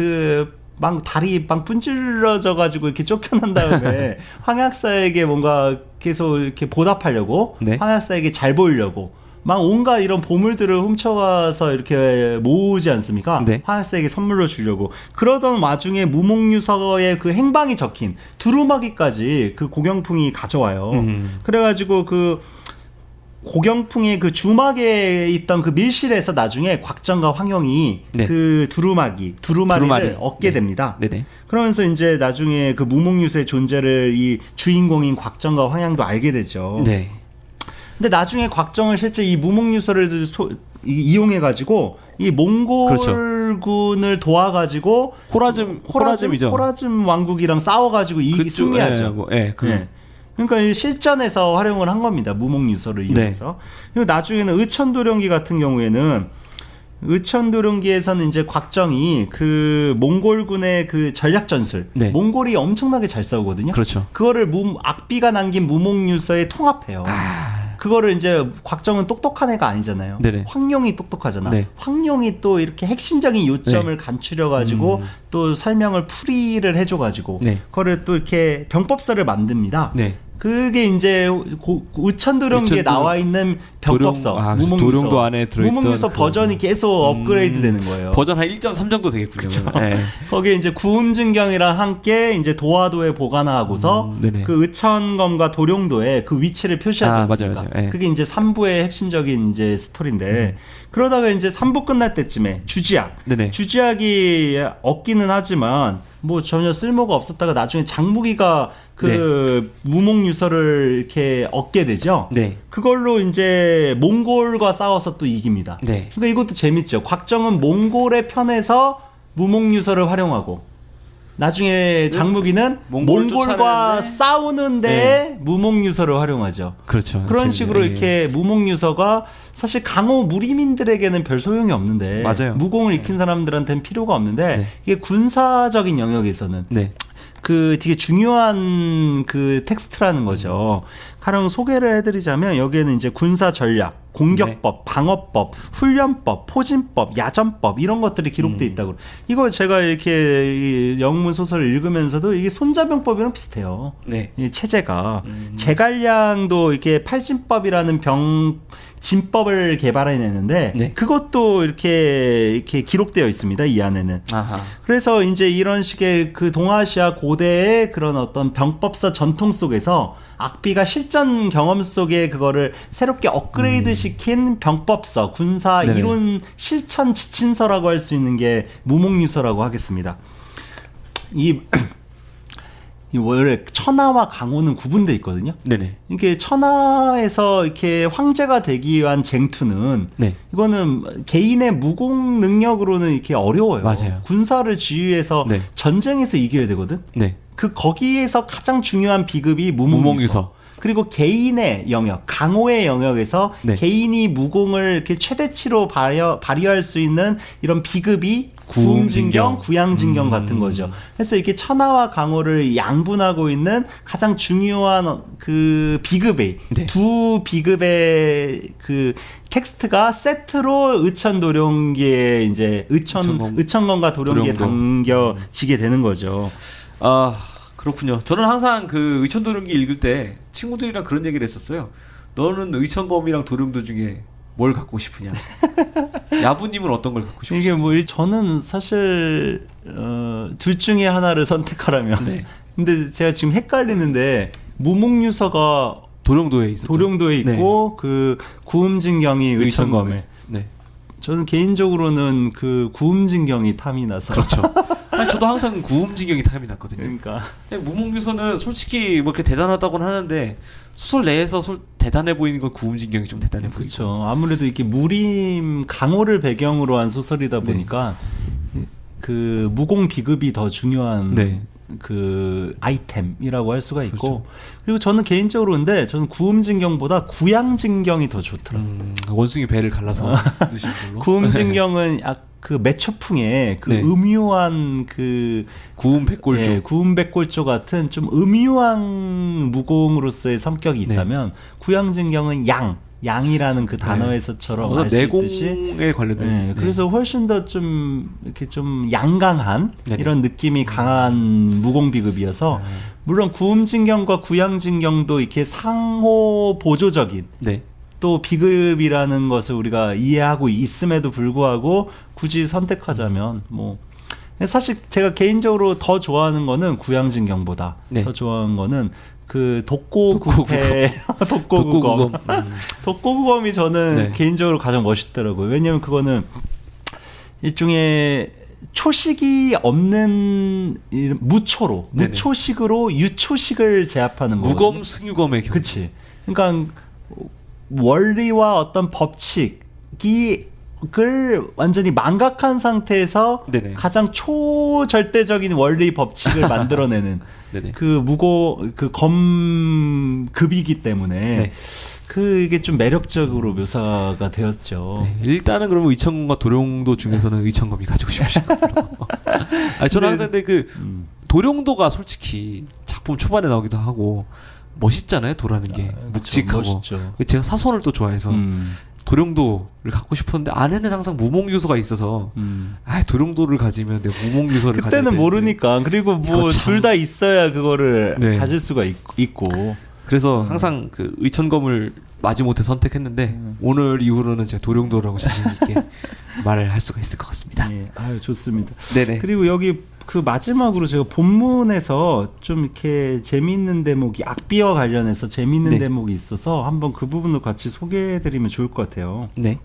S3: 막 다리 막 분질러져 가지고 이렇게 쫓겨난 다음에 황약사에게 뭔가 계속 이렇게 보답하려고
S2: 네.
S3: 황약사에게 잘 보이려고 막 온갖 이런 보물들을 훔쳐가서 이렇게 모으지 않습니까?
S2: 네.
S3: 황약사에게 선물로 주려고. 그러던 와중에 무목유서의 그 행방이 적힌 두루마기까지 그 고경풍이 가져와요. 그래가지고 그 고경풍의 그 주막에 있던 그 밀실에서 나중에 곽정과 황영이
S2: 네.
S3: 그 두루마리를 얻게 됩니다.
S2: 네네.
S3: 그러면서 이제 나중에 그 무목유서의 존재를 이 주인공인 곽정과 황양도 알게 되죠.
S2: 네.
S3: 근데 나중에 곽정은 실제 이 무목유서를 이용해가지고 이 몽골군을
S2: 그렇죠.
S3: 도와가지고
S2: 호라즘이죠.
S3: 호라즘 왕국이랑 싸워가지고 승리하죠. 네. 그러니까 이 실전에서 활용을 한 겁니다. 무목유서를 이용해서. 그리고 나중에는 의천도령기 같은 경우에는 의천도령기에서는 이제 곽정이 그 몽골군의 그 전략 전술, 몽골이 엄청나게 잘 싸우거든요.
S2: 그렇죠.
S3: 그거를 악비가 남긴 무목유서에 통합해요. 그거를 이제 곽정은 똑똑한 애가 아니잖아요.
S2: 네네.
S3: 황룡이 똑똑하잖아.
S2: 네.
S3: 황룡이 또 이렇게 핵심적인 요점을 간추려가지고 또 설명을 풀이를 해줘가지고 그거를 또 이렇게 병법서를 만듭니다. 그게 이제 의천도령기에 나와 있는 병법서
S2: 도령도 안에 들어있던
S3: 무목유서 버전이 계속 업그레이드 되는 거예요.
S2: 버전 한 1.3 정도 되겠군요. 네.
S3: 거기에 이제 구음증경이랑 함께 이제 도화도에 보관하고서 그 의천검과 도령도에 그 위치를 표시하지 않습니까?
S2: 맞아요. 네.
S3: 그게 이제 3부의 핵심적인 이제 스토리인데 그러다가 이제 3부 끝날 때쯤에 주지약. 주지약이 없기는 하지만 뭐 전혀 쓸모가 없었다가 나중에 장무기가 그 무목유서를 이렇게 얻게 되죠. 그걸로 이제 몽골과 싸워서 또 이깁니다. 그러니까 이것도 재밌죠. 곽정은 몽골의 편에서 무목유서를 활용하고 나중에 장무기는 몽골과 싸우는데 무목유서를 활용하죠.
S2: 그렇죠.
S3: 그런 식으로 이렇게 무목유서가 사실 강호 무리민들에게는 별 소용이 없는데 무공을 익힌 사람들한테는 필요가 없는데 이게 군사적인 영역에서는 그 되게 중요한 그 텍스트라는 거죠. 가령 소개를 해드리자면 여기에는 이제 군사 전략, 공격법, 방어법, 훈련법, 포진법, 야전법 이런 것들이 기록돼 있다고. 이거 제가 이렇게 영문 소설을 읽으면서도 이게 손자병법이랑 비슷해요. 이 체제가 제갈량도 이렇게 팔진법이라는 진법을 개발해내는데 그것도 이렇게 기록되어 있습니다. 이 안에는. 그래서 이제 이런 식의 그 동아시아 고대의 그런 어떤 병법사 전통 속에서 악비가 실전 경험 속에 그거를 새롭게 업그레이드 시킨 병법서, 군사 이론 실천 지침서라고 할 수 있는 게 무목유서라고 하겠습니다. 이 원래 천하와 강호는 구분돼 있거든요. 이게 천하에서 이렇게 황제가 되기 위한 쟁투는 이거는 개인의 무공 능력으로는 이렇게 어려워요. 군사를 지휘해서 전쟁에서 이겨야 되거든. 그 거기에서 가장 중요한 비급이 무목유서. 그리고 개인의 영역, 강호의 영역에서 개인이 무공을 이렇게 최대치로 발휘할 수 있는 이런 비급이 구음진경, 구양진경 같은 거죠. 그래서 이렇게 천하와 강호를 양분하고 있는 가장 중요한 그 비급의 두 비급의 그 텍스트가 세트로 의천도령기에 이제 의천검과 도령기에 담겨지게 되는 거죠.
S2: 그렇군요. 저는 항상 그 의천도령기 읽을 때 친구들이랑 그런 얘기를 했었어요. 너는 의천검이랑 도령도 중에 뭘 갖고 싶으냐? 야부님은 어떤 걸 갖고 싶으시죠?
S3: 이게 뭐 저는 사실 둘 중에 하나를 선택하라면 근데 제가 지금 헷갈리는데 무목유서가 도령도에 있고 그 구음진경이 의천검에 저는 개인적으로는 그 구음진경이 탐이 나서
S2: 아니, 저도 항상 구음진경이 탐이 났거든요.
S3: 그러니까
S2: 무목유서는 솔직히 뭐 그렇게 대단하다고는 하는데 소설 내에서 대단해 보이는 건 구음진경이 좀 대단해 보이고.
S3: 그렇죠. 아무래도 이렇게 무림 강호를 배경으로 한 소설이다 보니까 그 무공 비급이 더 중요한 그 아이템이라고 할 수가 있고 그리고 저는 개인적으로 근데 저는 구음진경보다 구양진경이 더 좋더라고요.
S2: 원숭이 배를 갈라서 드신 걸로.
S3: 구음진경은 그 매초풍의 그 음유한 그
S2: 구음백골조,
S3: 구음백골조 같은 좀 음유한 무공으로서의 성격이 있다면 구양진경은 양이라는 그 단어에서처럼 알 수 있듯이
S2: 내공에 관련된
S3: 그래서 훨씬 더 좀 이렇게 좀 양강한 이런 느낌이 강한 무공 비급이어서 물론 구음진경과 구양진경도 이렇게 상호 보조적인 또 비급이라는 것을 우리가 이해하고 있음에도 불구하고 굳이 선택하자면 뭐 사실 제가 개인적으로 더 좋아하는 거는 구양진경보다 더 좋아하는 거는 그 독고구검. 독고구검이 저는 개인적으로 가장 멋있더라고요. 왜냐면 그거는 일종의 초식이 없는 무초식으로 유초식을 제압하는 거거든요.
S2: 무검 승유검의 경우.
S3: 그렇지. 그러니까 원리와 어떤 법칙이 을 완전히 망각한 상태에서 가장 초절대적인 원리 법칙을 만들어내는 그 검급이기 때문에 그게 좀 매력적으로 묘사가 되었죠.
S2: 일단은 그러면 의천검과 도령도 중에서는 의천검이 가지고 싶으신 거죠. 저는 항상 근데 그 도령도가 솔직히 작품 초반에 나오기도 하고 멋있잖아요. 도라는 게 묵직하고.
S3: 멋있죠.
S2: 제가 사선을 또 좋아해서 도령도를 갖고 싶었는데 안에는 항상 무목유서가 있어서 도령도를 가지면 내 무목유서를
S3: 그때는 모르니까. 그리고 뭐 둘 다 있어야 그거를 가질 수가 있고.
S2: 그래서 항상 그 의천검을 마지못해 선택했는데 오늘 이후로는 제가 도룡도라고 자신 있게 말을 할 수가 있을 것 같습니다.
S3: 예, 아유 좋습니다.
S2: 네네.
S3: 그리고 여기 그 마지막으로 제가 본문에서 좀 이렇게 재미있는 대목이 악비와 관련해서 재미있는
S2: 네.
S3: 대목이 있어서 한번 그 부분도 같이 소개해드리면 좋을 것 같아요.
S2: 네.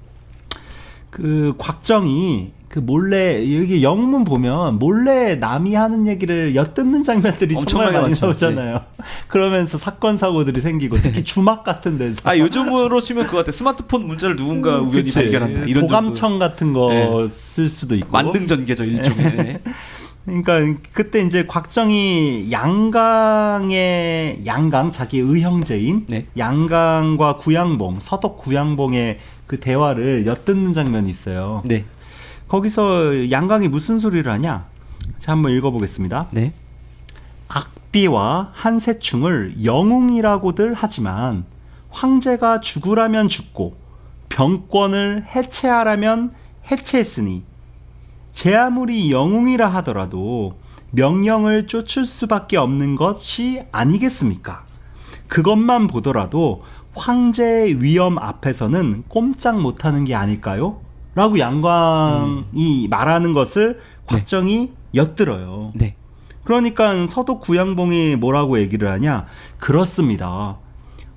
S3: 그 곽정이 그 몰래 여기 영문 보면 몰래 남이 하는 얘기를 엿듣는 장면들이 정말
S2: 엄청나게
S3: 많이
S2: 많죠.
S3: 나오잖아요. 그러면서 사건 사고들이 생기고 특히 주막 같은 데서
S2: 요즘으로 치면 그거 같아. 스마트폰 문자를 누군가 우연히
S3: 그치.
S2: 발견한다. 이런
S3: 도감청 같은 거 쓸 수도 있고
S2: 만능 전개죠 일종의. 네.
S3: 그러니까 그때 이제 곽정이 양강 자기의 형제인
S2: 네.
S3: 양강과 구양봉 서독 구양봉의 그 대화를 엿듣는 장면이 있어요.
S2: 네.
S3: 거기서 양강이 무슨 소리를 하냐? 자, 한번 읽어보겠습니다.
S2: 네.
S3: 악비와 한세충을 영웅이라고들 하지만 황제가 죽으라면 죽고 병권을 해체하라면 해체했으니 제 아무리 영웅이라 하더라도 명령을 쫓을 수밖에 없는 것이 아니겠습니까? 그것만 보더라도 황제의 위엄 앞에서는 꼼짝 못하는 게 아닐까요? 라고 양광이 말하는 것을 곽정이 엿들어요.
S2: 네.
S3: 그러니까 서독 구양봉이 뭐라고 얘기를 하냐? 그렇습니다.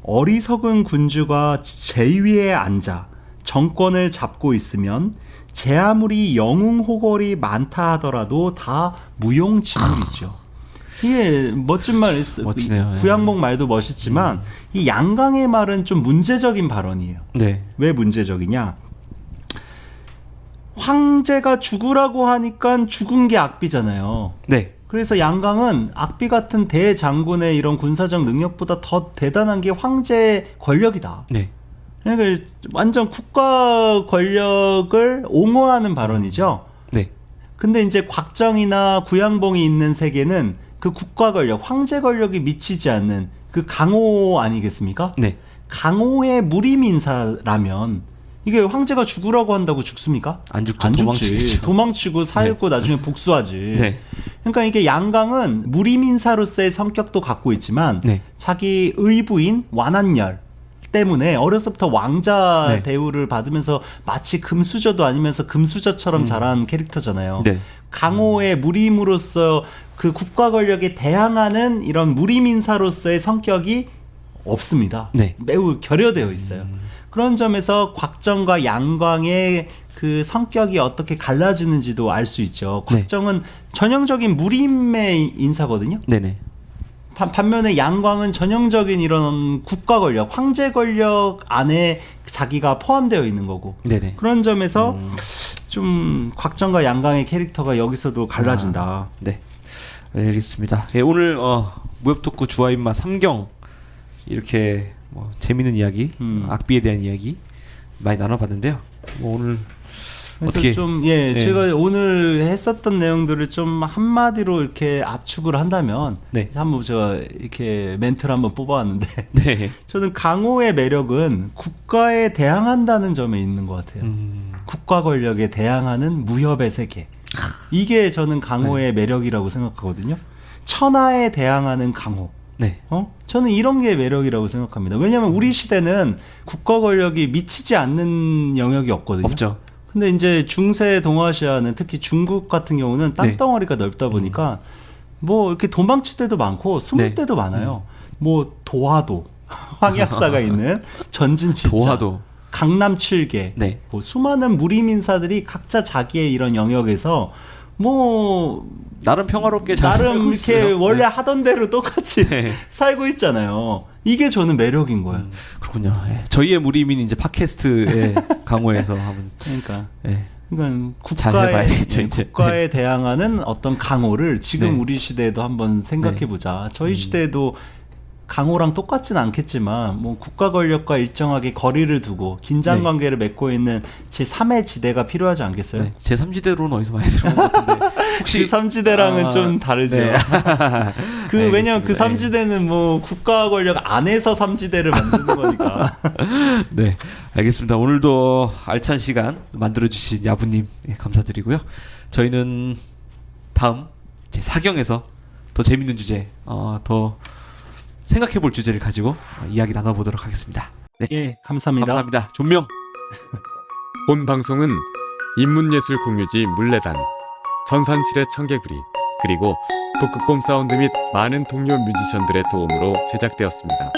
S3: 어리석은 군주가 제위에 앉아 정권을 잡고 있으면 제 아무리 영웅호걸이 많다 하더라도 다 무용지물이죠. 이게 멋진 말 있어요.
S2: 멋지네요.
S3: 구양봉 말도 멋있지만 이 양강의 말은 좀 문제적인 발언이에요.
S2: 네.
S3: 왜 문제적이냐? 황제가 죽으라고 하니까 죽은 게 악비잖아요.
S2: 네.
S3: 그래서 양강은 악비 같은 대장군의 이런 군사적 능력보다 더 대단한 게 황제의 권력이다.
S2: 네.
S3: 그러니까 완전 국가 권력을 옹호하는 발언이죠.
S2: 네.
S3: 근데 이제 곽정이나 구양봉이 있는 세계는 그 국가 권력, 황제 권력이 미치지 않는 그 강호 아니겠습니까?
S2: 네.
S3: 강호의 무림인사라면 이게 황제가 죽으라고 한다고 죽습니까?
S2: 안 죽죠.
S3: 안 죽지.
S2: 도망치죠.
S3: 도망치고 살고 나중에 복수하지.
S2: 네.
S3: 그러니까 이게 양강은 무림인사로서의 성격도 갖고 있지만
S2: 네.
S3: 자기 의부인 완한열 때문에 어려서부터 왕자
S2: 네.
S3: 대우를 받으면서 마치 금수저도 아니면서 금수저처럼 자란 캐릭터잖아요.
S2: 네.
S3: 강호의 무림으로서 그 국가 권력에 대항하는 이런 무림인사로서의 성격이 없습니다.
S2: 네.
S3: 매우 결여되어 있어요. 그런 점에서 곽정과 양광의 그 성격이 어떻게 갈라지는지도 알 수 있죠.
S2: 네.
S3: 곽정은 전형적인 무림의 인사거든요.
S2: 네네.
S3: 반면에 양광은 전형적인 이런 국가 권력, 황제 권력 안에 자기가 포함되어 있는 거고.
S2: 네네.
S3: 그런 점에서 좀 곽정과 양광의 캐릭터가 여기서도 갈라진다.
S2: 네. 알겠습니다. 예, 오늘 무협토크 주화인마 3경 이렇게 뭐 재미있는 이야기, 악비에 대한 이야기 많이 나눠봤는데요. 뭐 오늘
S3: 그래서
S2: 어떻게
S3: 좀
S2: 네.
S3: 제가 오늘 했었던 내용들을 좀 한마디로 이렇게 압축을 한다면
S2: 네.
S3: 한번 제가 이렇게 멘트를 한번 뽑아왔는데
S2: 네.
S3: 저는 강호의 매력은 국가에 대항한다는 점에 있는 것 같아요. 국가 권력에 대항하는 무협의 세계. 이게 저는 강호의 매력이라고 생각하거든요. 천하에 대항하는 강호.
S2: 네.
S3: 저는 이런 게 매력이라고 생각합니다. 왜냐하면 우리 시대는 국가 권력이 미치지 않는 영역이 없거든요.
S2: 없죠.
S3: 근데 이제 중세 동아시아는 특히 중국 같은 경우는 땅덩어리가 넓다 보니까 뭐 이렇게 도망칠 때도 많고 숨을
S2: 네.
S3: 때도 많아요. 뭐 도화도 황약사가 있는 전진칠자,
S2: 도화도.
S3: 강남 7개,
S2: 네.
S3: 뭐 수많은 무림인사들이 각자 자기의 이런 영역에서 뭐
S2: 나름 평화롭게 잘
S3: 나름
S2: 살고
S3: 이렇게
S2: 있어요.
S3: 원래
S2: 네.
S3: 하던 대로 똑같이
S2: 네.
S3: 살고 있잖아요. 이게 저는 매력인 거예요.
S2: 그렇군요. 예. 저희의 무림인 이제 팟캐스트의 강호에서 한번
S3: 그러니까.
S2: 예.
S3: 그러니까
S2: 잘 해봐야겠죠, 이제.
S3: 국가에 대항하는 어떤 강호를 지금
S2: 네.
S3: 우리 시대에도 한번 생각해 보자. 저희 시대에도 강호랑 똑같진 않겠지만 뭐 국가 권력과 일정하게 거리를 두고 긴장
S2: 네.
S3: 관계를 맺고 있는 제3의 지대가 필요하지 않겠어요?
S2: 네. 제3지대로는 어디서 많이 들어본 것 같은데
S3: 혹시 그 3지대랑은 좀 다르죠.
S2: 네.
S3: 왜냐면 그
S2: 알겠습니다.
S3: 3지대는 뭐 국가 권력 안에서 3지대를 만드는 거니까.
S2: 네, 알겠습니다. 오늘도 알찬 시간 만들어주신 야부님 감사드리고요. 저희는 다음 제 4경에서 더 재밌는 주제, 더 생각해볼 주제를 가지고 이야기 나눠보도록 하겠습니다. 네,
S3: 예, 감사합니다.
S2: 감사합니다. 존명.
S1: 본 방송은 인문예술 공유지 물레단, 전산실의 청개구리, 그리고 북극곰 사운드 및 많은 동료 뮤지션들의 도움으로 제작되었습니다.